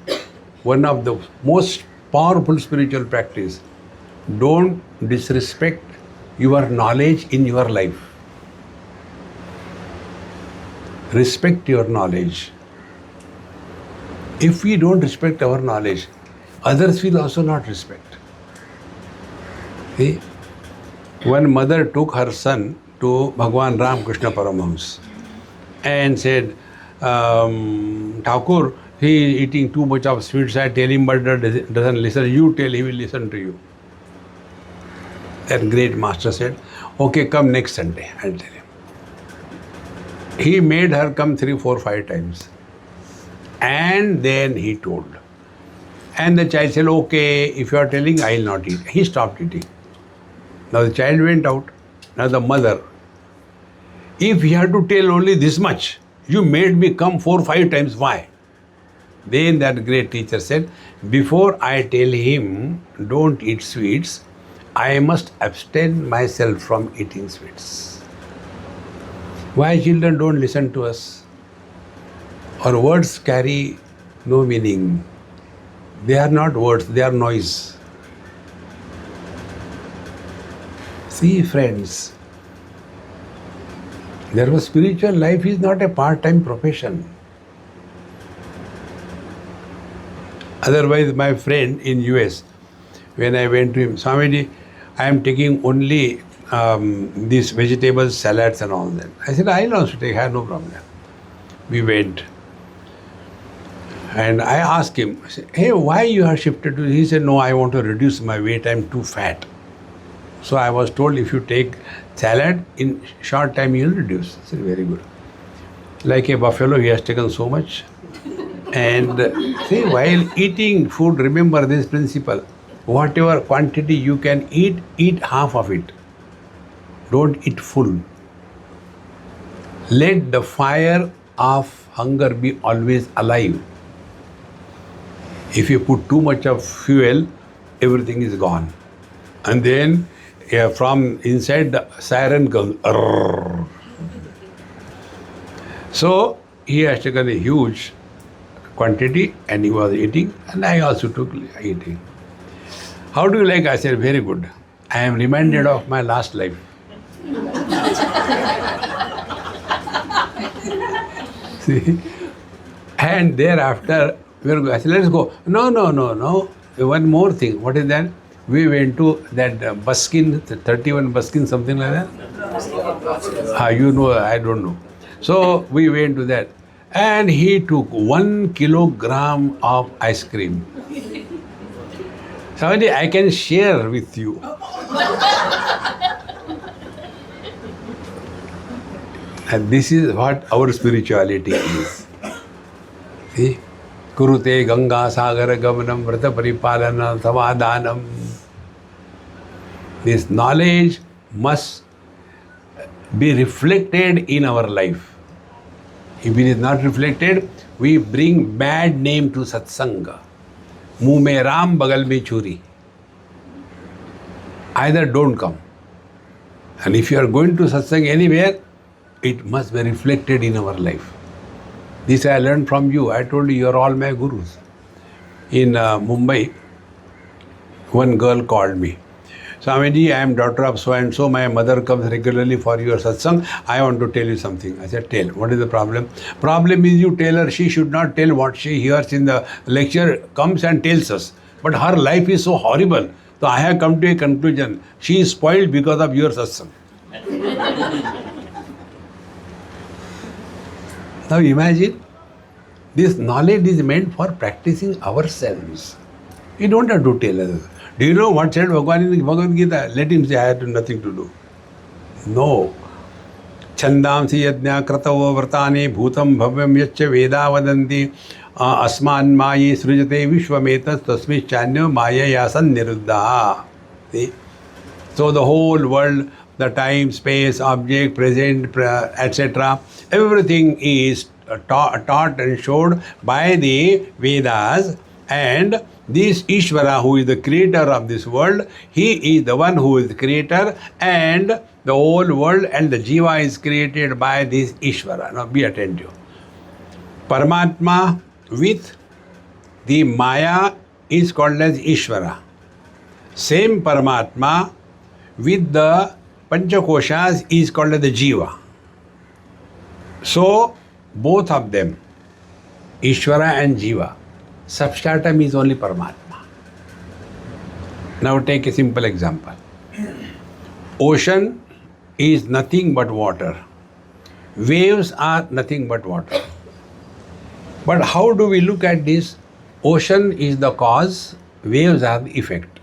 one of the most powerful spiritual practice, don't disrespect your knowledge in your life. Respect your knowledge. If we don't respect our knowledge, others will also not respect. See? One mother took her son to Bhagwan Ramakrishna Paramahamsa and said, Thakur, he is eating too much of sweets. I tell him, but doesn't listen. You tell, he will listen to you. That great master said, okay, come next Sunday, I'll tell him. He made her come 3, 4, 5 times. And then he told. And the child said, okay, if you are telling, I will not eat. He stopped eating. Now the child went out. Now the mother, if he had to tell only this much, you made me come 4, 5 times, why? Then that great teacher said, before I tell him, don't eat sweets, I must abstain myself from eating sweets. Why children don't listen to us? Our words carry no meaning. They are not words, they are noise. See, friends, therefore spiritual life is not a part-time profession. Otherwise, my friend in US, when I went to him, Swamiji, I am taking only these vegetables, salads and all that. I said, I'll also take, I have no problem. We went. And I asked him, I said, hey, why you are shifted to this? He said, no, I want to reduce my weight, I'm too fat. So I was told, if you take salad, in short time you will reduce. I said, very good. Like a buffalo, he has taken so much. And see, while eating food, remember this principle. Whatever quantity you can eat, eat half of it. Don't eat full. Let the fire of hunger be always alive. If you put too much of fuel, everything is gone. And then from inside the siren comes. Arrr. So he has taken a huge quantity and he was eating, and I also took eating. How do you like? I said, very good. I am reminded of my last life. See? And thereafter, I said, let's go. No. One more thing. What is that? We went to that buskin, 31 buskin, something like that. You know, I don't know. So we went to that. And he took 1 kilogram of ice cream. Somebody, I can share with you. And this is what our spirituality is. See? Kurute Ganga Sagar Gamanam Vrata Paripalana Savadanam. This knowledge must be reflected in our life. If it is not reflected, we bring bad name to satsanga. Muh mein Ram, bagal mein churi. Either don't come. And if you are going to satsang anywhere, it must be reflected in our life. This I learned from you. I told you, you are all my gurus. In Mumbai, one girl called me. Swamiji, I am daughter of so and so. My mother comes regularly for your satsang. I want to tell you something. I said, tell. What is the problem? Problem is you tell her she should not tell what she hears in the lecture, comes and tells us. But her life is so horrible. So I have come to a conclusion. She is spoiled because of your satsang. Now imagine, this knowledge is meant for practicing ourselves. We don't have to tell others. Do you know what said Bhagavan in Bhagavad Gita? Let him say, I have nothing to do. No. Chandamsi yajna kratavo vrtane bhutam bhavyam yaccha veda vadanti asman mayi srujate vishwametas tasmis chanyo maya yasan niruddha. See? So the whole world, the time, space, object, present, etc., everything is taught and showed by the Vedas, and this Ishvara, who is the creator of this world, he is the one who is the creator, and the whole world and the Jiva is created by this Ishvara. Now be attentive. Paramatma with the Maya is called as Ishvara. Same Paramatma with the Panchakoshas is called as the Jiva. So both of them, Ishvara and Jiva, substratum is only Paramatma. Now take a simple example. Ocean is nothing but water. Waves are nothing but water. But how do we look at this? Ocean is the cause, waves are the effect.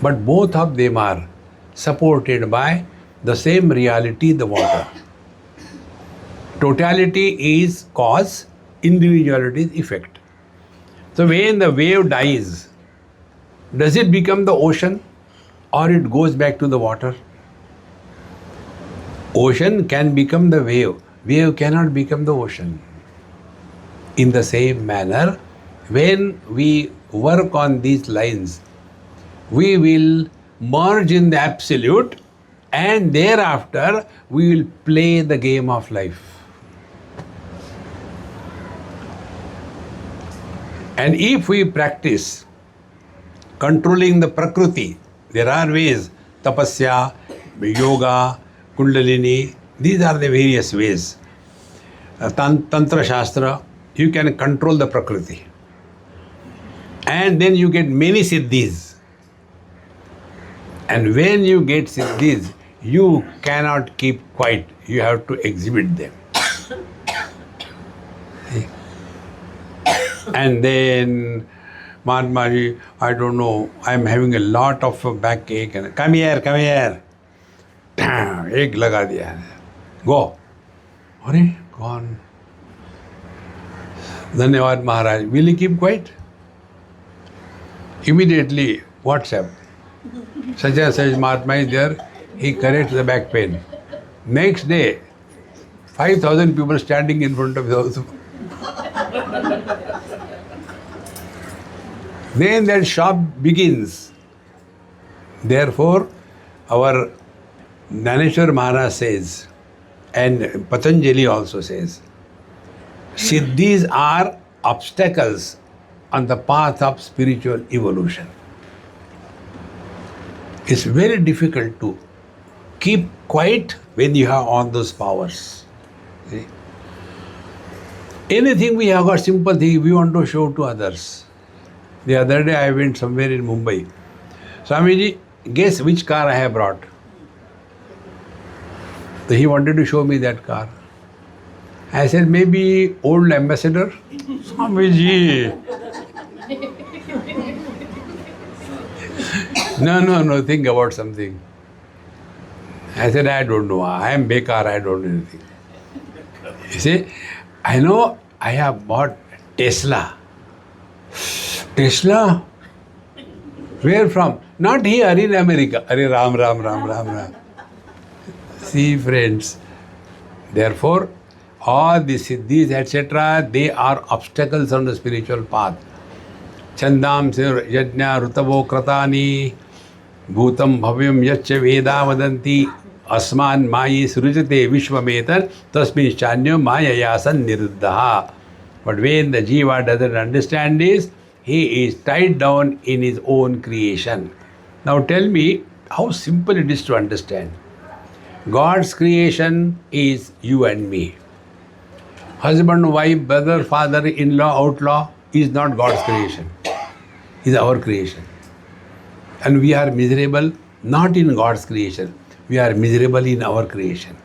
But both of them are supported by the same reality, the water. Totality is cause, individuality is effect. So when the wave dies, does it become the ocean or it goes back to the water? Ocean can become the wave. Wave cannot become the ocean. In the same manner, when we work on these lines, we will merge in the absolute, and thereafter we will play the game of life. And if we practice controlling the Prakriti, there are ways, tapasya, yoga, kundalini, these are the various ways. Tantra Shastra, you can control the Prakriti. And then you get many siddhis. And when you get siddhis, you cannot keep quiet. You have to exhibit them. And then, Mahatmaji, I don't know, I'm having a lot of backache. Come here, come here. Ek laga diya. Go. Arey, gone. Dhanyavad Maharaj. Will he keep quiet? Immediately, WhatsApp. Such and such Mahatma is there. He corrects the back pain. Next day, 5,000 people standing in front of the house. Then that shop begins. Therefore, our Dhaneshwar Maharaj says, and Patanjali also says, Siddhis are obstacles on the path of spiritual evolution. It's very difficult to keep quiet when you have all those powers. See? Anything we have got sympathy, we want to show to others. The other day I went somewhere in Mumbai. Swamiji, guess which car I have brought? So he wanted to show me that car. I said, maybe old ambassador? Swamiji. No, think about something. I said, I don't know. I am bekar, I don't know anything. You see, I know I have bought Tesla. Tesla? Where from? Not here, in America. Are Ram. See, friends, therefore, all the siddhis, etc., they are obstacles on the spiritual path. Chandam yajna rutavo kratani Bhutam bhavyam yaccha veda vadanti asman mayi srujate vishvametar tasmin chanyam mayayasan niruddha. But when the jiva doesn't understand this, he is tied down in his own creation. Now tell me how simple it is to understand. God's creation is you and me. Husband, wife, brother, father, in-law, outlaw is not God's creation. Is our creation. And we are miserable not in God's creation. We are miserable in our creation.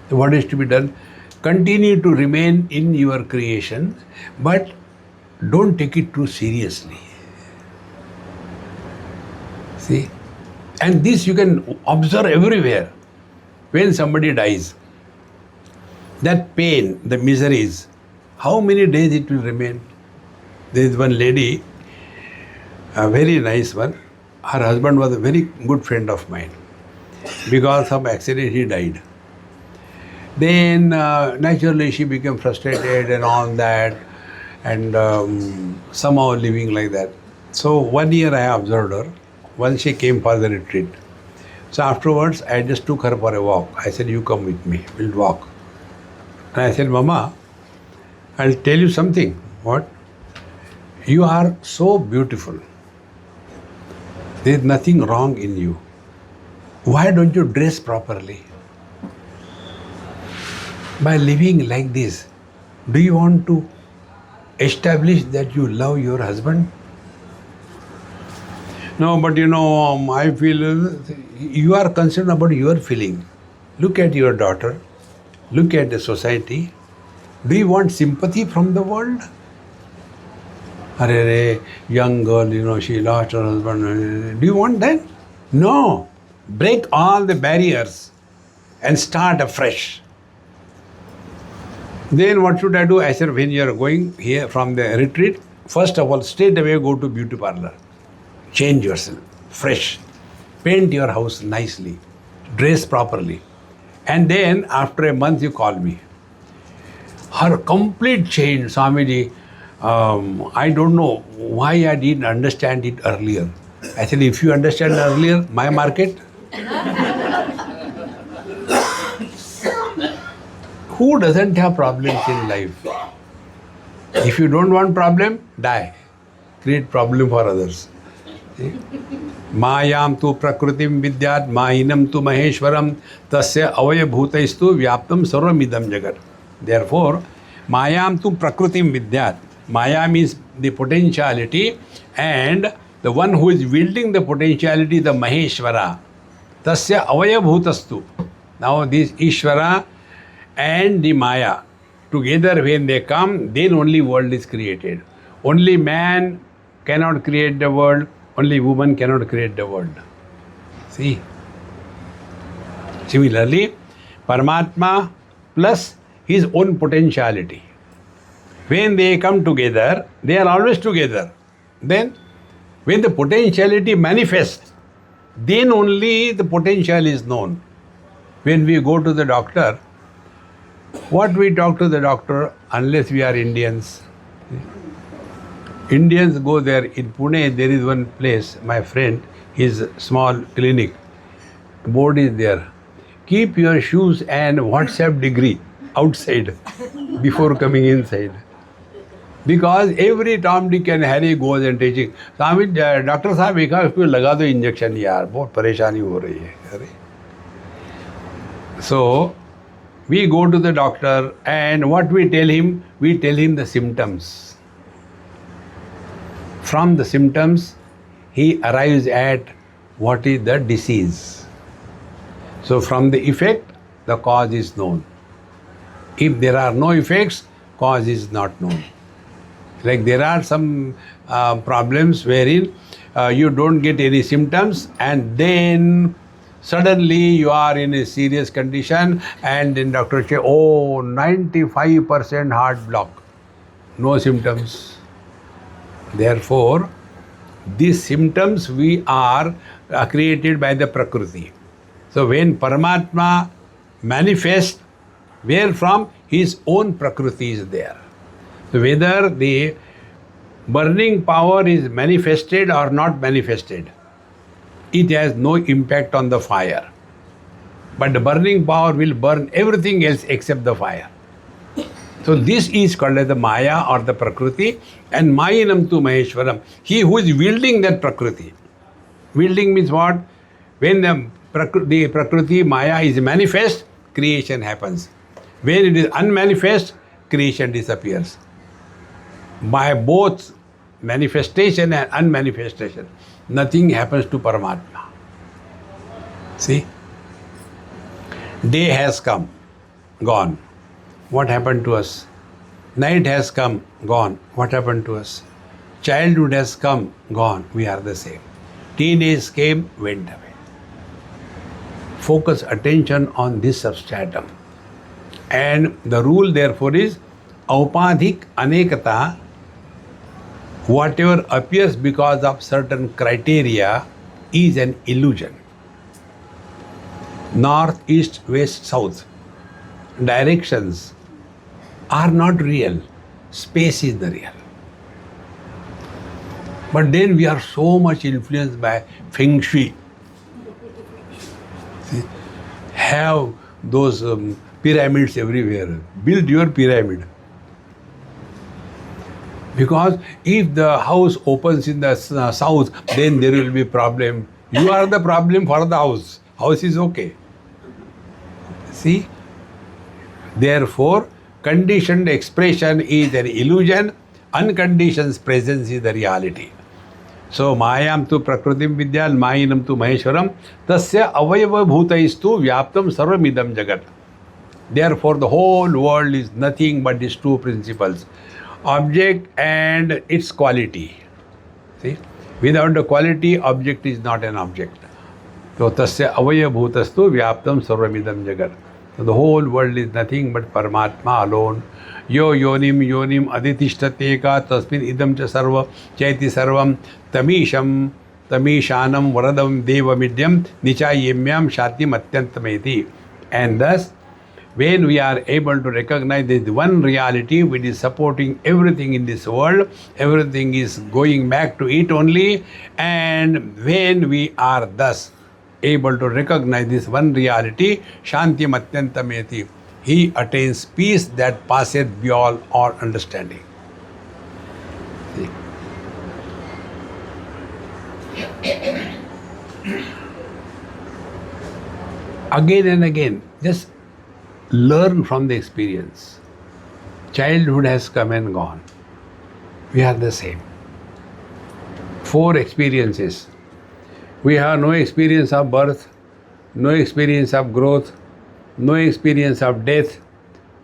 So what is to be done? Continue to remain in your creation, but don't take it too seriously. See? And this you can observe everywhere. When somebody dies, that pain, the miseries, how many days it will remain? There is one lady, a very nice one. Her husband was a very good friend of mine. Because of accident, he died. Then naturally she became frustrated and all that, and somehow living like that. So 1 year I observed her. Once she came for the retreat. So afterwards I just took her for a walk. I said, you come with me, we'll walk. And I said, Mama, I'll tell you something. What? You are so beautiful. There is nothing wrong in you. Why don't you dress properly? By living like this, do you want to establish that you love your husband? No, but I feel you are concerned about your feeling. Look at your daughter. Look at the society. Do you want sympathy from the world? Arre, young girl, she lost her husband. Do you want that? No. Break all the barriers and start afresh. Then what should I do? I said, when you are going here from the retreat, first of all, straight away go to beauty parlor. Change yourself, fresh. Paint your house nicely. Dress properly. And then after a month you call me. Her complete change, Swamiji, I don't know why I didn't understand it earlier. I said, if you understand earlier, my market. Who doesn't have problems in life? If you don't want problem, die. Create problem for others. See? Mayam tu prakritim vidyat mainam tu maheshwaram tasya avaya bhutaistu vyaptam sarvamidam jagat. Therefore, mayam tu prakritim vidyat. Maya means the potentiality, and the one who is wielding the potentiality, the Maheshwara. Tasya avaya bhutastu. Now this Ishvara and the Maya together, when they come, then only world is created. Only man cannot create the world, only woman cannot create the world. See? Similarly, Paramatma plus his own potentiality. When they come together, they are always together. Then, when the potentiality manifests, then only the potential is known. When we go to the doctor, what we talk to the doctor, unless we are Indians? Indians go there. In Pune, there is one place, my friend, his small clinic. Board is there. Keep your shoes and WhatsApp degree outside before coming inside. Because every Tom, Dick and Harry goes and teaching. Doctor साहब एक उसको लगा दो injection यार, बहुत परेशानी हो रही है. अरे. So we go to the doctor and what we tell him? We tell him the symptoms. From the symptoms, he arrives at what is the disease. So from the effect, the cause is known. If there are no effects, cause is not known. Like there are some problems wherein you don't get any symptoms and then suddenly you are in a serious condition and then doctor say, oh, 95% heart block. No symptoms. Therefore, these symptoms we are created by the Prakriti. So when Paramatma manifests, where from? His own Prakriti is there. So whether the burning power is manifested or not manifested, it has no impact on the fire. But the burning power will burn everything else except the fire. So this is called as the Maya or the Prakriti, and Mayinam tu Maheshwaram. He who is wielding that Prakriti. Wielding means what? When the Prakriti Maya is manifest, creation happens. When it is unmanifest, creation disappears. By both manifestation and unmanifestation, nothing happens to Paramatma. See? Day has come, gone. What happened to us? Night has come, gone. What happened to us? Childhood has come, gone. We are the same. Teenage came, went away. Focus attention on this substratum. And the rule therefore is Aupadhik Anekata. Whatever appears because of certain criteria is an illusion. North, east, west, south. Directions are not real. Space is the real. But then we are so much influenced by Feng Shui. See? Have those pyramids everywhere. Build your pyramid. Because if the house opens in the south, then there will be problem. You are the problem for the house. House is okay. See? Therefore, conditioned expression is an illusion. Unconditioned presence is the reality. So, Mayam tu Prakritim Vidyal, Mayinam tu Maheshwaram, Tasya Avayava Bhutaistu Vyaptam Sarvamidam Jagat. Therefore, the whole world is nothing but these two principles. Object and its quality. See? Without the quality, object is not an object. So, Tasya Avaya Bhutastu Vyaptam Sarvamidam Jagat. So, the whole world is nothing but Paramatma alone. Yo yonim yonim aditishtateka tasmin idam cha sarva chaiti sarvam tamisham tamishanam varadam devamidyam nichayemyam shatim atyantameti. And thus, when we are able to recognize this one reality which is supporting everything in this world, everything is going back to it only, and when we are thus able to recognize this one reality, Shanti Matyantameti, he attains peace that passeth beyond all understanding. See? Again and again, just learn from the experience. Childhood has come and gone. We are the same. 4 experiences. We have no experience of birth, no experience of growth, no experience of death,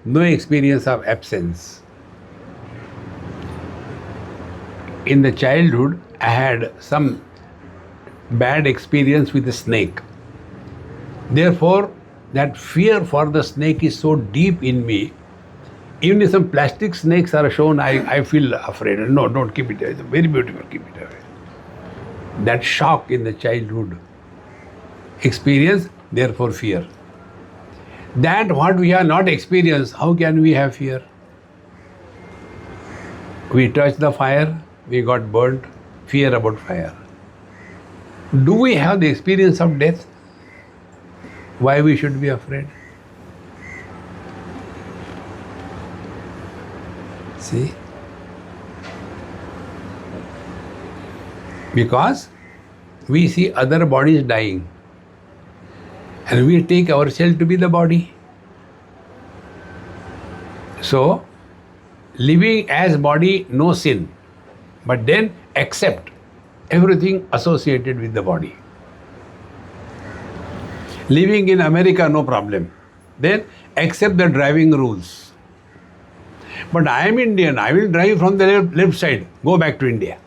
no experience of absence. In the childhood, I had some bad experience with a snake. Therefore, that fear for the snake is so deep in me. Even if some plastic snakes are shown, I feel afraid. No, don't keep it away. It's very beautiful, keep it away. That shock in the childhood experience, therefore fear. That what we have not experienced, how can we have fear? We touched the fire, we got burnt, fear about fire. Do we have the experience of death? Why we should be afraid? See? Because we see other bodies dying and we take ourselves to be the body. So, living as body, no sin, but then accept everything associated with the body. Living in America, no problem. Then accept the driving rules. But I am Indian, I will drive from the left side, go back to India.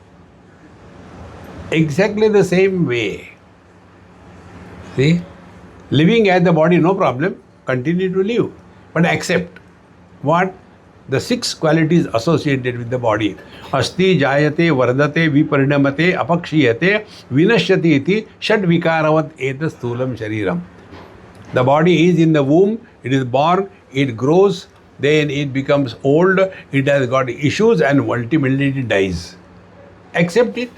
Exactly the same way. See? Living as the body, no problem, continue to live. But accept what? The 6 qualities associated with the body. Asti, jayate, vardate, viparinamate, apakshiyate, vinashyati iti, shad vikaravat eta sthulam shariram. The body is in the womb, it is born, it grows, then it becomes old, it has got issues and ultimately it dies. Accept it.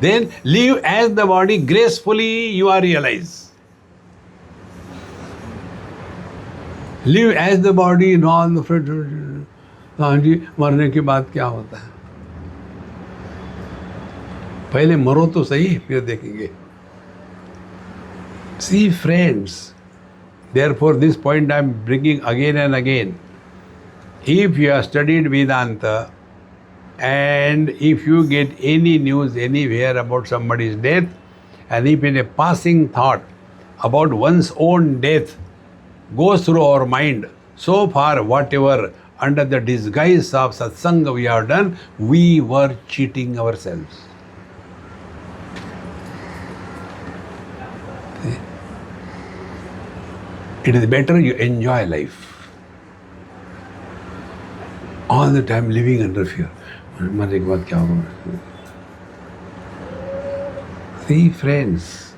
Then live as the body gracefully, you are realized. Live as the body, non the friend. हाँ जी, मरने के बाद क्या होता है? पहले मरो तो सही, फिर देखेंगे. See, friends, therefore this point I am bringing again and again. If you have studied Vedanta and if you get any news anywhere about somebody's death, and if in a passing thought about one's own death goes through our mind, so far whatever under the disguise of satsanga we have done, we were cheating ourselves. It is better you enjoy life. All the time living under fear. मरने के बाद क्या होगा? See, friends.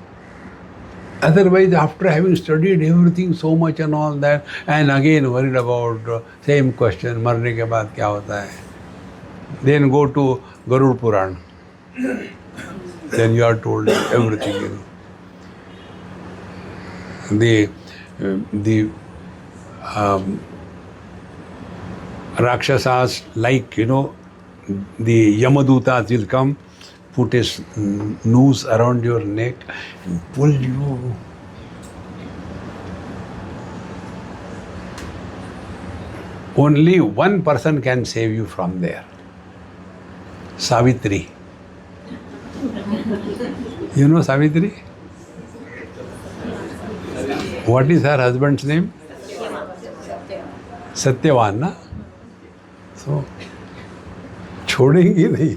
Otherwise, after having studied everything so much and all that, and again worried about same question, मरने के बाद क्या होता है? Then go to Garud Puran. Then you are told everything. You know. The Rakshasas, like, you know, the Yamadutas will come, put his noose around your neck and pull you. Only one person can save you from there. Savitri. You know Savitri? What is her husband's name? Satyavan, na? So, छोड़ेंगी नहीं.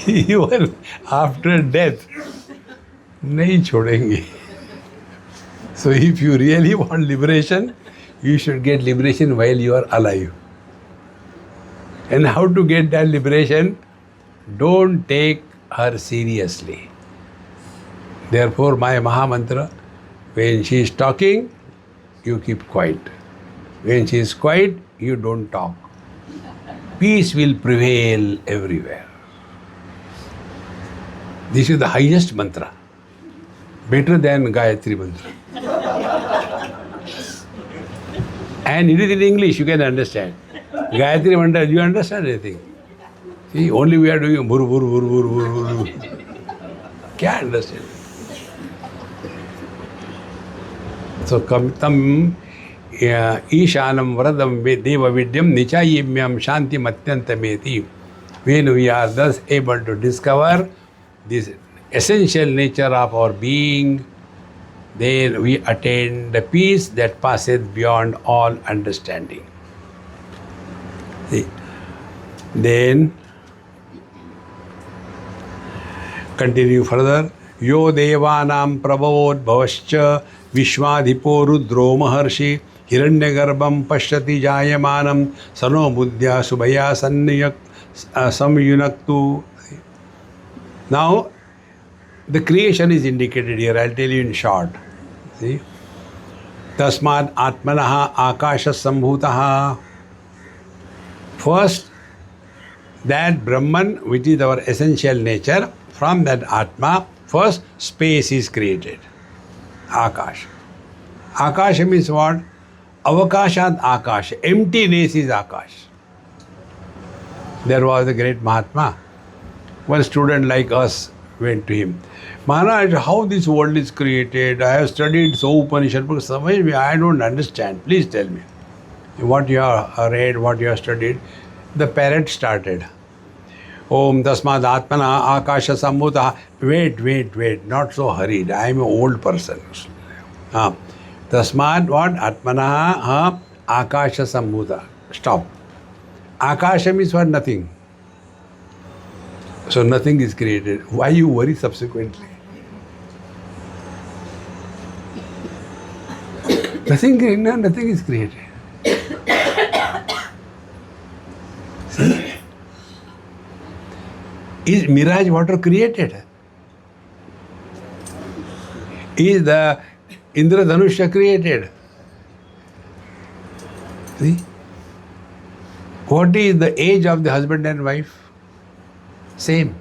Even after death, नहीं छोड़ेंगी. So if you really want liberation, you should get liberation while you are alive. And how to get that liberation? Don't take her seriously. Therefore, my Mahamantra, when she is talking, you keep quiet. When she is quiet, you don't talk. Peace will prevail everywhere. This is the highest mantra. Better than Gayatri mantra. And it is in English, you can understand. Gayatri mantra, do you understand anything? See, only we are doing bur bur bur bur bur bur. Can't understand. So, tam Ishanam Vradam Deva Vidyam Nichayimyam Shanti Matyantameti. When we are thus able to discover this essential nature of our being, then we attain the peace that passeth beyond all understanding. See? Then continue further. Yo devanam prabhodbhavascha vishwadhipo rudro maharshi hiranyagarbham pashyati jayamanam sano buddhya subhaya samyunaktu. Now, the creation is indicated here. I'll tell you in short. See? Tasmad atmanaha akasha sambhutaha. First, that Brahman, which is our essential nature, from that Atma, first space is created. Akash. Akash means what? Avakashat Akash. Emptiness is Akash. There was a great Mahatma. One student like us went to him. Maharaj, how this world is created? I have studied so Upanishad, but I don't understand. Please tell me. What you have read, what you have studied. The parrot started. Om Tasmad Atmana Akasha Sambhuta. Wait. Not so hurried. I am an old person. Tasmad what? Atmana Akasha Sambhuta. Stop. Akasha means what? Nothing. So nothing is created. Why you worry subsequently? Nothing is created. See? Is mirage water created? Is the Indradhanusha created? See? What is the age of the husband and wife? Same.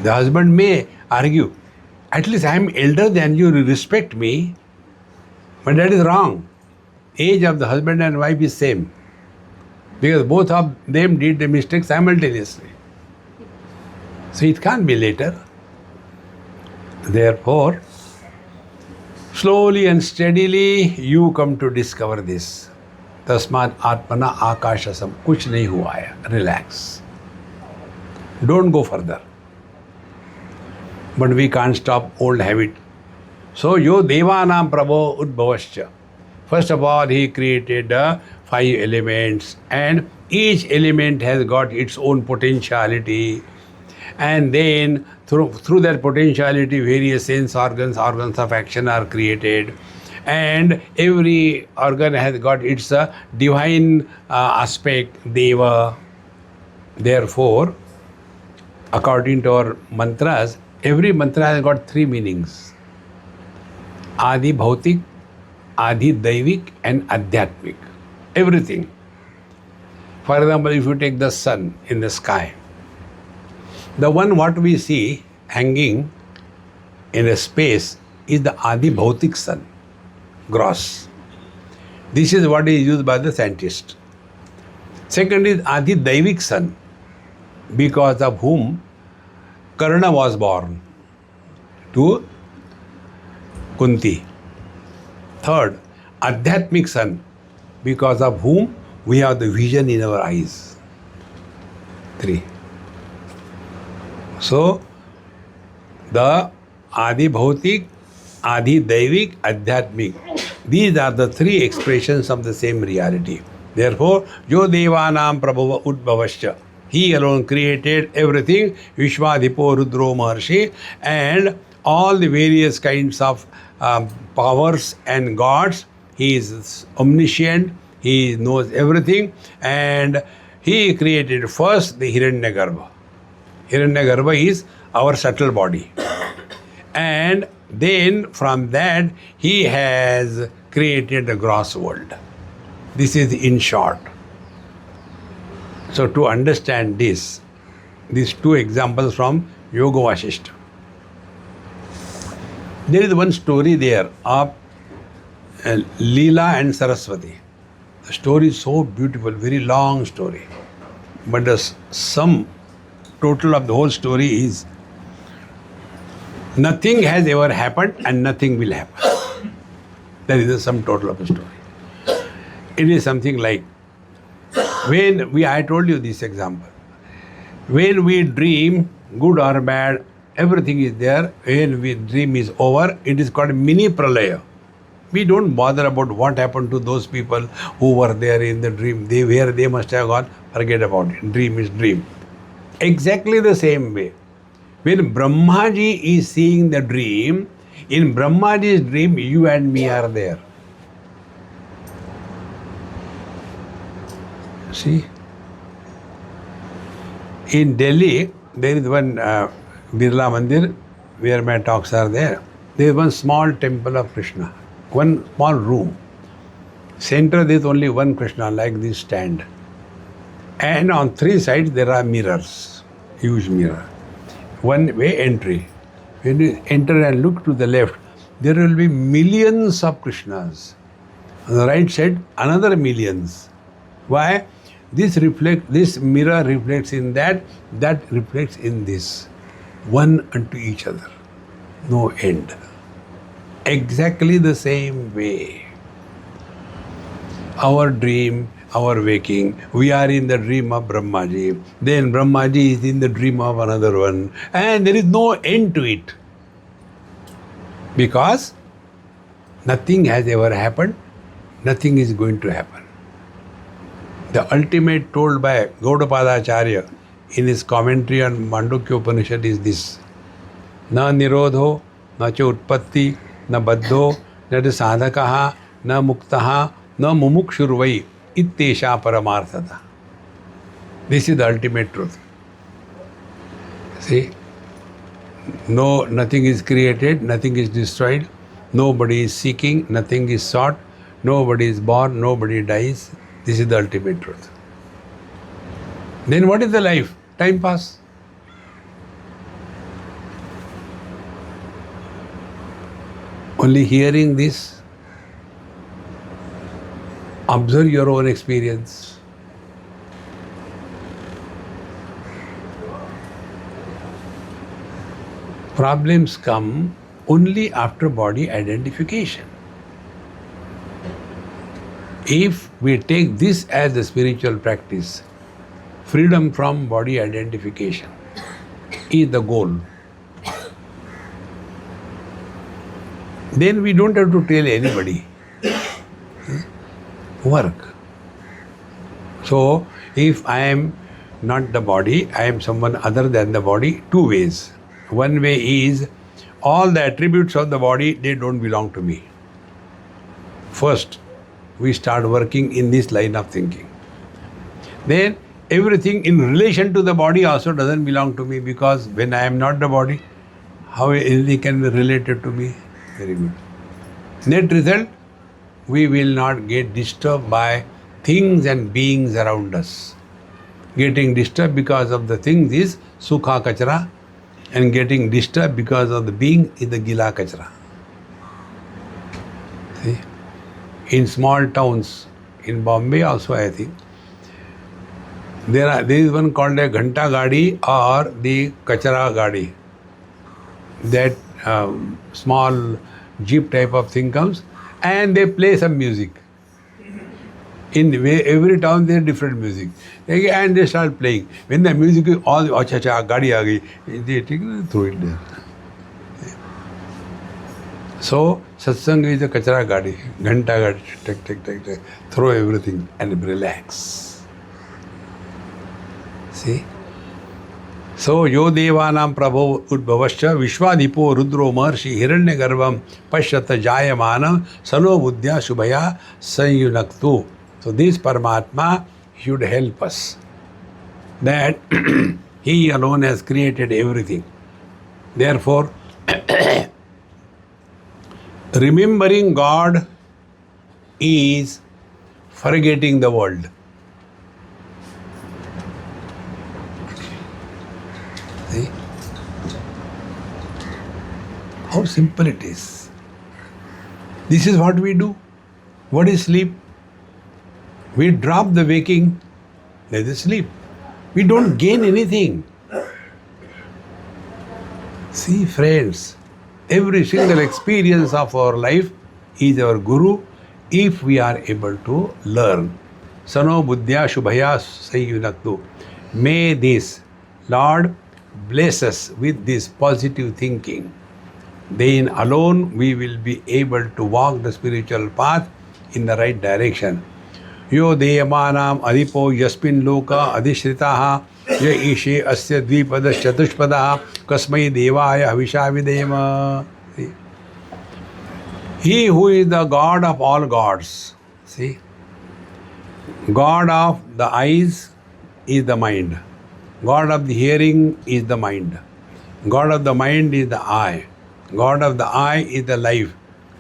The husband may argue, at least I am elder than you, respect me, but that is wrong. Age of the husband and wife is same, because both of them did the mistake simultaneously. So it can't be later. Therefore, slowly and steadily you come to discover this. Tasmat Atmana Akashasam. Kuch nahi hua hai. Relax. Don't go further. But we can't stop old habit. So, yo devanam prabho udbhavascha. First of all, he created 5 elements, and each element has got its own potentiality. And then through that potentiality, various sense organs of action are created. And every organ has got its divine aspect, Deva. Therefore, according to our mantras, every mantra has got 3 meanings. Adi Bhautik, Adi Daivik, and Adhyatmik. Everything. For example, if you take the sun in the sky, the one what we see hanging in a space is the Adi Bhautik sun, gross. This is what is used by the scientist. Second is Adi Daivik sun, because of whom Karna was born to Kunti. Third, Adhyatmik sun, because of whom we have the vision in our eyes. 3. So, the Adi Bhautik, Adi Daivik, Adhyatmik. These are the 3 expressions of the same reality. Therefore, Jo Devanam Prabhava Udbhavascha. He alone created everything, Vishwadhipo Rudro Maharshi, and all the various kinds of powers and gods. He is omniscient, he knows everything, and he created first the Hiranyagarbha. Hiranyagarbha is our subtle body. And then from that, he has created the gross world. This is in short. So to understand this, these 2 examples from Yoga Vasishta. There is one story there of Leela and Saraswati. The story is so beautiful, very long story. But the sum total of the whole story is nothing has ever happened and nothing will happen. That is the sum total of the story. It is something like, I told you this example. When we dream, good or bad, everything is there. When we dream is over, it is called mini pralaya. We don't bother about what happened to those people who were there in the dream. Where they must have gone, forget about it. Dream is dream. Exactly the same way. When Brahmaji is seeing the dream, in Brahmaji's dream, you and me are there. See? In Delhi, there is one Birla Mandir where my talks are there. There is one small temple of Krishna, one small room. Center there is only one Krishna, like this stand. And on 3 sides there are mirrors, huge mirror. One way entry. When you enter and look to the left, there will be millions of Krishnas. On the right side, another millions. Why? This mirror reflects in that reflects in this. One unto each other. No end. Exactly the same way. Our dream, our waking, we are in the dream of Brahmaji. Then Brahmaji is in the dream of another one. And there is no end to it. Because nothing has ever happened, nothing is going to happen. The ultimate told by Gaudapadacharya in his commentary on Mandukya Upanishad is this. Na nirodho, na cha utpatti, na baddho, na sadhakaha, na muktaha, na mumukshurvai, ittesha paramarthata. This is the ultimate truth. See? No, nothing is created, nothing is destroyed, nobody is seeking, nothing is sought, nobody is born, nobody dies. This is the ultimate truth. Then what is the life? Time pass. Only hearing this, observe your own experience. Problems come only after body identification. If we take this as a spiritual practice, freedom from body identification is the goal. Then we don't have to tell anybody. Work. So, if I am not the body, I am someone other than the body, two ways. One way is, all the attributes of the body, they don't belong to me. First, we start working in this line of thinking. Then, everything in relation to the body also doesn't belong to me, because when I am not the body, how anything can be related to me? Very good. Net result, we will not get disturbed by things and beings around us. Getting disturbed because of the things is sukha kachra, and getting disturbed because of the being is the gila kachra. See? In small towns, in Bombay also I think, there is one called a ghanta gadi or the kachra gadi. That small jeep type of thing comes and they play some music. In every town there is different music. And they start playing. When the music is all, acha acha, gadi aa gayi, they take throw it there. So, satsang is a kachra gadi, ghanta gadi, take, throw everything and relax. See? So, yo devanam prabho udbhavascha vishwadhipo rudro maharshi hiranya garbham pashyata jayamanam sano buddhya shubhaya sanyunaktu. So, this Paramatma should help us. That He alone has created everything. Therefore, remembering God is forgetting the world. See? How simple it is. This is what we do. What is sleep? We drop the waking, there is sleep. We don't gain anything. See, friends, every single experience of our life is our Guru if we are able to learn. Sano buddhya shubhaya sayunaktu. May this Lord bless us with this positive thinking. Then alone we will be able to walk the spiritual path in the right direction. यो देयमानाम अधिपो यस्मिन् लोका अधिश्रिताः य ईशे अस्य द्विपदश्चतुष्पदः कस्मै देवाय हविषा विधेम. He who is the God of all gods, see, God of the eyes is the mind, God of the hearing is the mind, God of the mind is the eye, God of the eye is the life,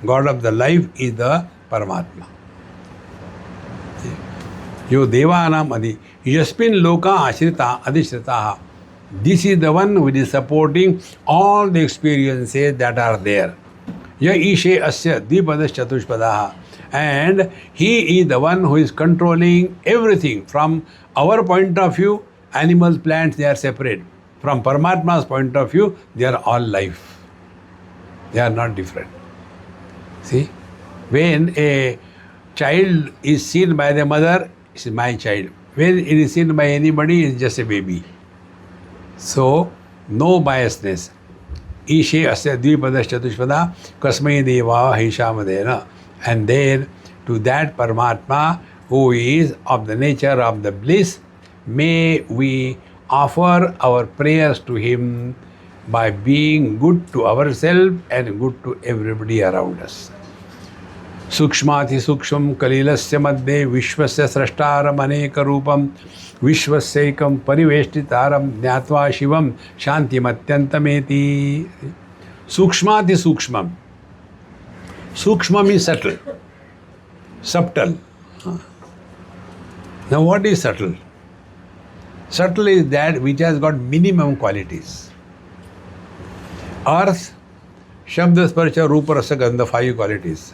God of the life is the Paramatma. Yo devanam adi yasmin loka ashrita adishritaha. This is the one who is supporting all the experiences that are there. Ya ishe asya dvipadas chatushpadaha. And he is the one who is controlling everything. From our point of view, animals, plants, they are separate. From Paramatma's point of view, they are all life. They are not different. See? When a child is seen by the mother, it is my child. When it is seen by anybody, it is just a baby. So, no biasness. Ishe asya dvipadas chatushpada kasmai deva hishamadena. And then, to that Paramatma who is of the nature of the bliss, may we offer our prayers to Him by being good to ourselves and good to everybody around us. Sukshmati suksham kalilasya madde vishwasya srashtaram aneka rupam vishwasaikam pariveshtitaram jnatva shivam shantimatyantameti. Sukshmati sukshmam. Sukshmam is subtle. Subtle. Now what is subtle? Subtle is that which has got minimum qualities. Earth, Shabda, Sparsha, Rupa, Rasa, Gandha, 5 qualities.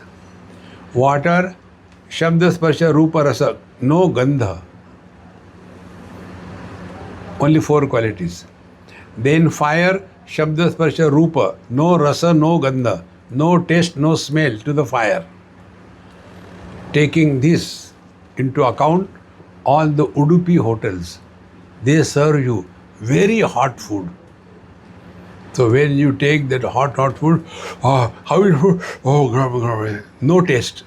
Water, Shabda, Sparsha, Rupa, Rasa, no Gandha. Only 4 qualities. Then fire, Shabda, Sparsha, Rupa, no Rasa, no Gandha, no taste, no smell to the fire. Taking this into account, all the Udupi hotels, they serve you very hot food. So when you take that hot food, how is food? Oh, no taste.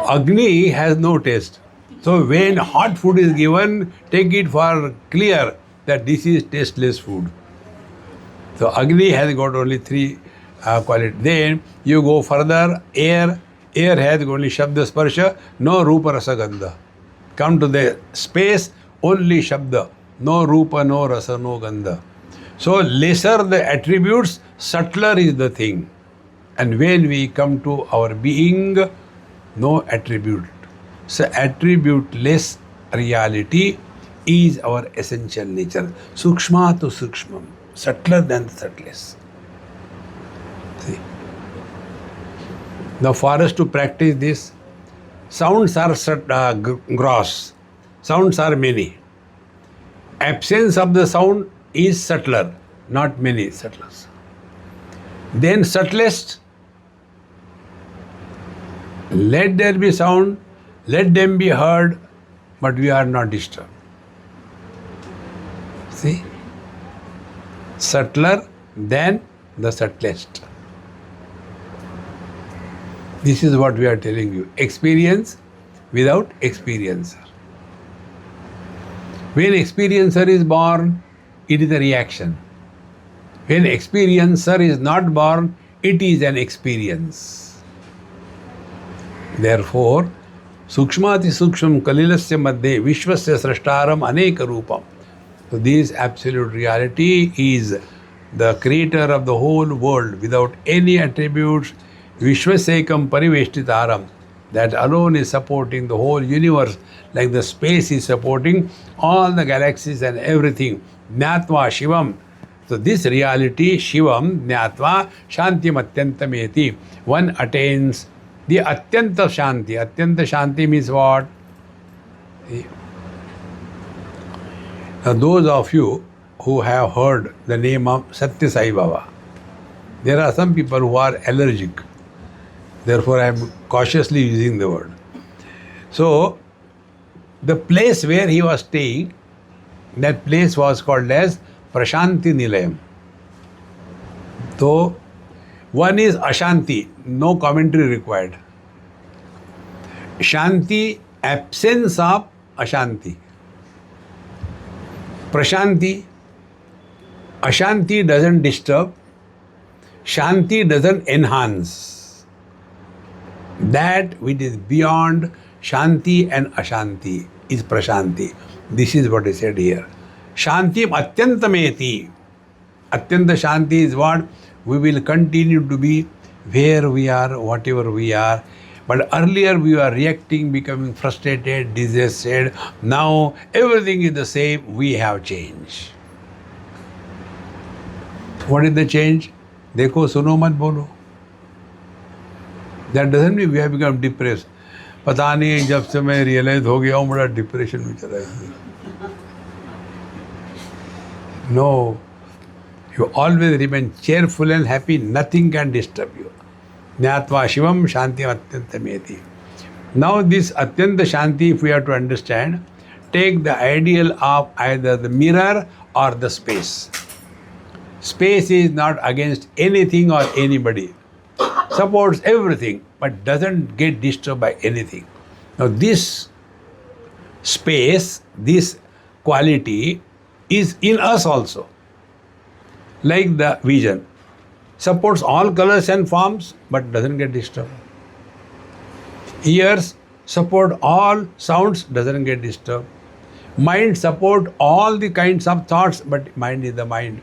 Agni has no taste. So when hot food is given, take it for clear that this is tasteless food. So Agni has got only 3 qualities. Then you go further, air. Air has only Shabda, Sparsha, no Rupa, Rasa, Gandha. Come to the space, only Shabda, no Rupa, no Rasa, no Gandha. So lesser the attributes, subtler is the thing. And when we come to our being, no attribute. So attribute-less reality is our essential nature. Sukshma to Sukshmam, subtler than the subtlest. See. Now for us to practice this, sounds are gross, sounds are many. Absence of the sound is subtler, not many subtlers. Then subtlest, let there be sound, let them be heard, but we are not disturbed. See? Subtler than the subtlest. This is what we are telling you. Experience without experiencer. When experiencer is born, it is a reaction. When experiencer is not born, it is an experience. Therefore, Sukshmati Suksham Kalilasya Madhye Vishwasya Srashtaram Aneka Rupam. So this absolute reality is the creator of the whole world without any attributes. Vishwasekam Pariveshtitaram, that alone is supporting the whole universe, like the space is supporting all the galaxies and everything. Jnatva Shivam. So this reality, Shivam, Jnatva, Shantim Atyantameti. One attains the Atyanta Shanti. Atyanta Shanti means what? Now those of you who have heard the name of Satya Sai Baba, there are some people who are allergic. Therefore, I am cautiously using the word. So, the place where he was staying, that place was called as Prashanti Nilayam. So, one is Ashanti, no commentary required. Shanti, absence of Ashanti. Prashanti, Ashanti doesn't disturb, Shanti doesn't enhance. That which is beyond Shanti and Ashanti is Prashanti. This is what I said here. Shanti Atyantameti. Atyanta Shanti is what? We will continue to be where we are, whatever we are. But earlier we were reacting, becoming frustrated, distressed. Now everything is the same. We have changed. What is the change? Dekho, suno mat bolo. That doesn't mean we have become depressed. पता नहीं जब से मैं realise हो गया हूँ बड़ा depression में चला गया. No, you always remain cheerful and happy. Nothing can disturb you. Jnatva Shivam Shanti Atyantameti. Now this Atyanta Shanti, if we have to understand, take the ideal of either the mirror or the space. Space is not against anything or anybody. Supports everything, but doesn't get disturbed by anything. Now this space, this quality is in us also. Like the vision. Supports all colors and forms, but doesn't get disturbed. Ears support all sounds, doesn't get disturbed. Mind support all the kinds of thoughts, but mind is the mind.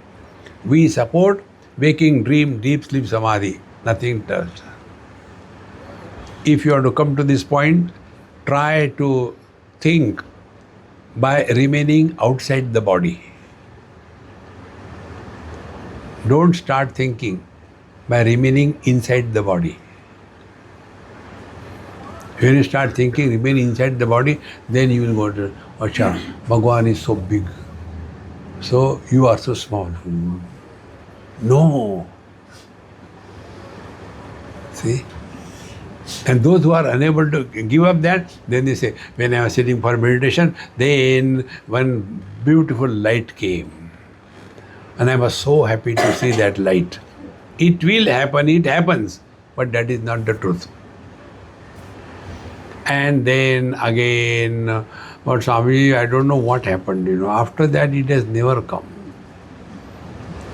We support waking, dream, deep sleep, samadhi. Nothing touched. If you are to come to this point, try to think by remaining outside the body. Don't start thinking by remaining inside the body. When you start thinking, remain inside the body, then you will go to, Acha, Bhagwan is so big, so you are so small. No. See? And those who are unable to give up that, then they say, when I was sitting for meditation, then one beautiful light came. And I was so happy to see that light. It will happen, it happens, but that is not the truth. And then again, but Swami, I don't know what happened, after that it has never come.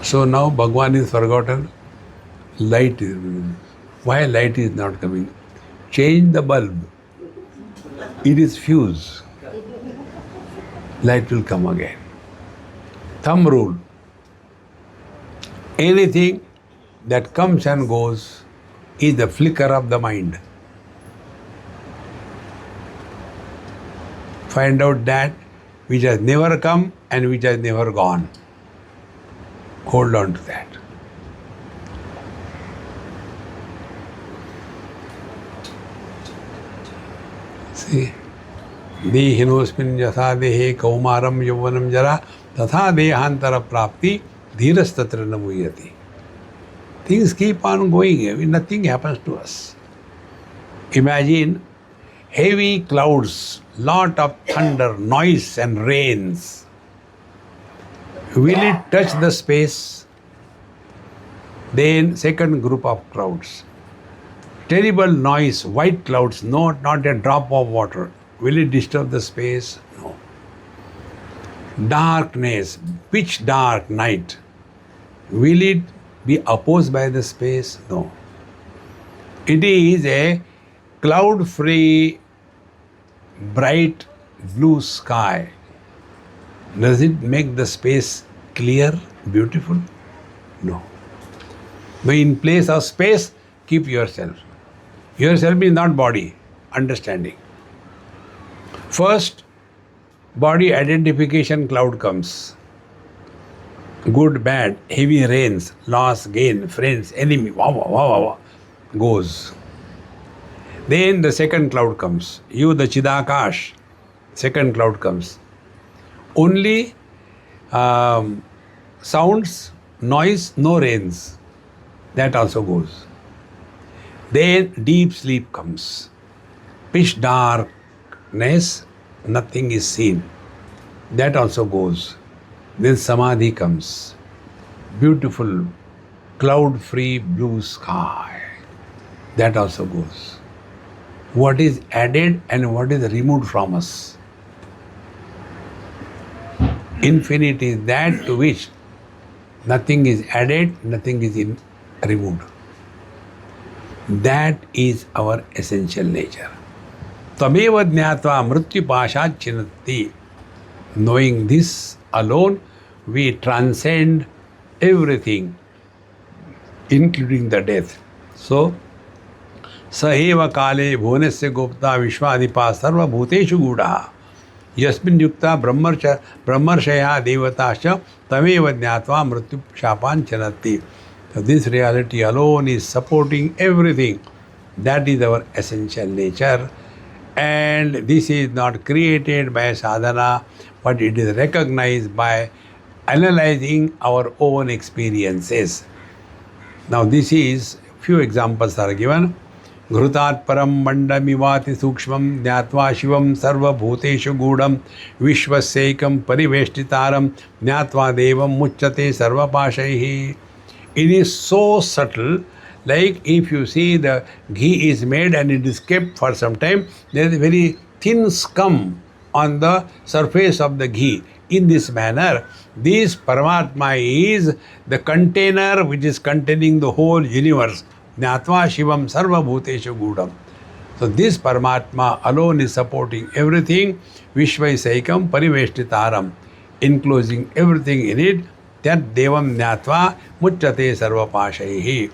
So now Bhagwan is forgotten, light is, why light is not coming? Change the bulb, it is fuse, light will come again. Thumb rule, anything that comes and goes is the flicker of the mind. Find out that which has never come and which has never gone. Hold on to that. See, Dehinosmin yatha dehe kaumaram yauvanam jara tatha dehantara prapti dhirastatra namuyati. Things keep on going, nothing happens to us. Imagine heavy clouds, lot of thunder, noise and rains. Will it touch the space? Then second group of clouds. Terrible noise, white clouds, not a drop of water. Will it disturb the space? No. Darkness, pitch dark night. Will it be opposed by the space? No. It is a cloud-free, bright blue sky. Does it make the space clear, beautiful? No. But in place of space, keep yourself. Yourself is not body, understanding. First, body identification cloud comes. Good, bad, heavy rains, loss, gain, friends, enemy, goes. Then the second cloud comes. You, the Chidakash, second cloud comes. Only sounds, noise, no rains. That also goes. Then deep sleep comes. Pitch darkness, nothing is seen. That also goes. Then Samadhi comes. Beautiful, cloud-free blue sky. That also goes. What is added and what is removed from us? Infinite is that to which nothing is added, nothing is removed. That is our essential nature. Tameva jnatva mrityu pashat chinati. Knowing this alone, we transcend everything, including the death. So, Saheva kale bhuvanasya gopta vishwadhipa sarva bhuteshu guda yasmin yukta brahmarshaya devatascha tameva jnatva mrityu shapan chanati. So this reality alone is supporting everything. That is our essential nature. And this is not created by sadhana, but it is recognized by analyzing our own experiences. Now this is, few examples are given. Ghrutat param mandamivati sukshmam jnatva shivam sarva bhuteshu gudam vishvasekam pariveshtitaram jnatva devam muchyate sarva pashaihi. It is so subtle, like if you see the ghee is made and it is kept for some time, there is a very thin scum on the surface of the ghee. In this manner, this Paramatma is the container which is containing the whole universe. Jnatva Shivam Sarva Bhuteshu Gudam. So this Paramatma alone is supporting everything. Vishvaisaikam Pariveshtitaram, enclosing everything in it. That Devam Jnatva Muchyate Sarva Pashaihi.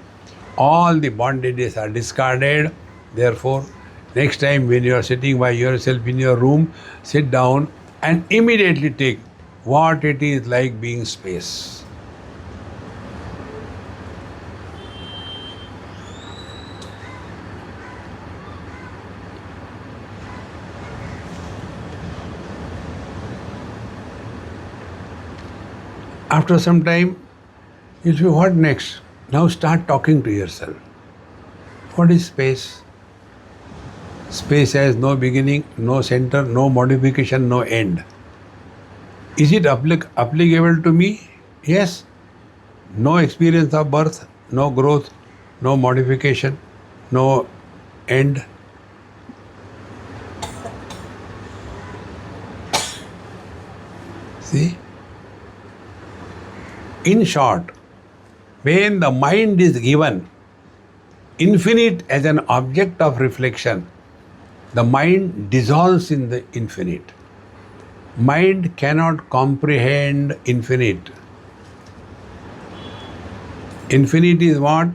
All the bondages are discarded. Therefore, next time when you are sitting by yourself in your room, sit down and immediately take what it is like being space. After some time, you'll say, what next? Now start talking to yourself. What is space? Space has no beginning, no center, no modification, no end. Is it applicable to me? Yes. No experience of birth, no growth, no modification, no end. See? In short, when the mind is given infinite as an object of reflection, the mind dissolves in the infinite. Mind cannot comprehend infinite. Infinite is what?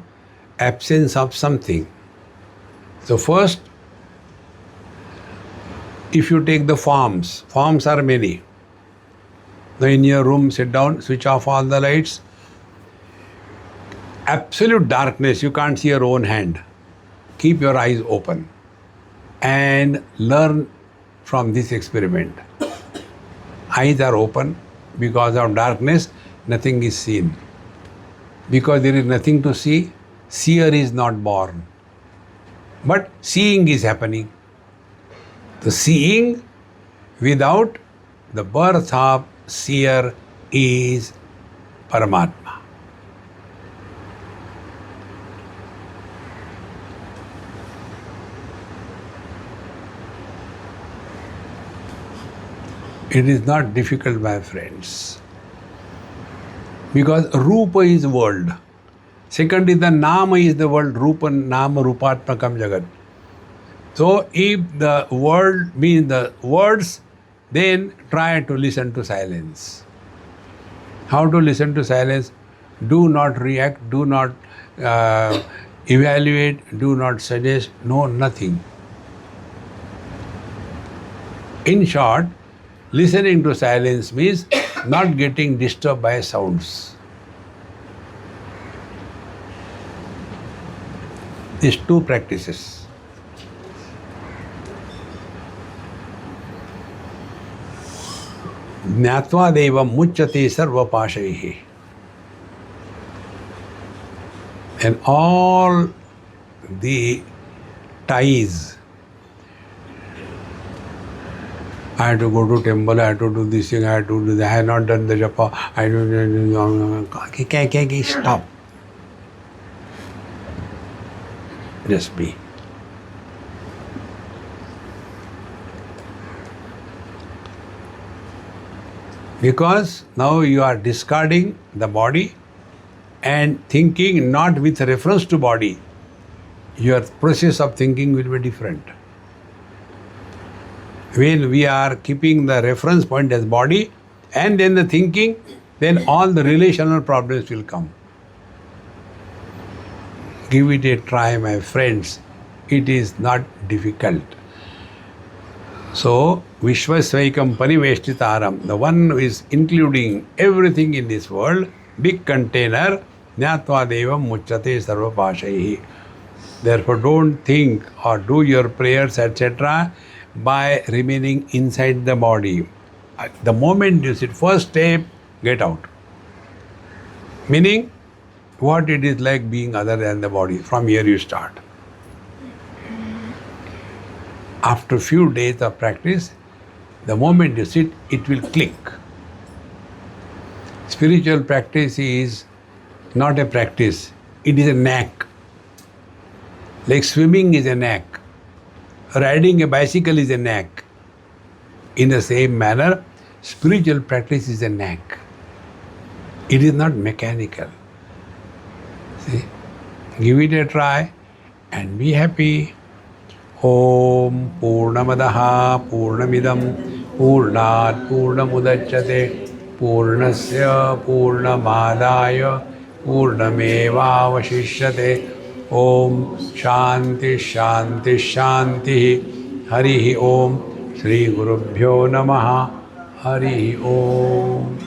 Absence of something. So first, if you take the forms are many. Now in your room, sit down, switch off all the lights. Absolute darkness, you can't see your own hand. Keep your eyes open and learn from this experiment. Eyes are open because of darkness, nothing is seen. Because there is nothing to see, seer is not born. But seeing is happening. The seeing without the birth of seer is Paramatma. It is not difficult, my friends. Because Rupa is world. Second is the Nama is the world. Rupa, Nama, Rupatmakam Jagat. So if the world means the words, then try to listen to silence. How to listen to silence? Do not react, do not evaluate, do not suggest, no, nothing. In short, listening to silence means not getting disturbed by sounds. These two practices. Jnatva devam muchyate sarva pashaihi. And all the ties, I had to go to temple, I had to do this thing, I had to do that, I had not done the japa, I don't stop. Just be. Because now you are discarding the body and thinking not with reference to body. Your process of thinking will be different. When we are keeping the reference point as body and then the thinking, then all the relational problems will come. Give it a try, my friends. It is not difficult. So, Vishvasvaikam Pariveshtitaram, the one who is including everything in this world, big container, Jnatva Devam Muchyate Sarva Pashaihi. Therefore, don't think or do your prayers, etc., by remaining inside the body. The moment you sit, first step, get out. Meaning, what it is like being other than the body. From here you start. After few days of practice, the moment you sit, it will click. Spiritual practice is not a practice, it is a knack. Like swimming is a knack, riding a bicycle is a knack. In the same manner, spiritual practice is a knack. It is not mechanical. See? Give it a try and be happy. Om Purnamadaha Purnamidam Purnat Purnamudachyate Purnasya Purnamadaya Purnamevavashishyate. Om Shanti Shanti Shanti. Harihi Om. Shri Gurubhyo Namaha. Hari Om.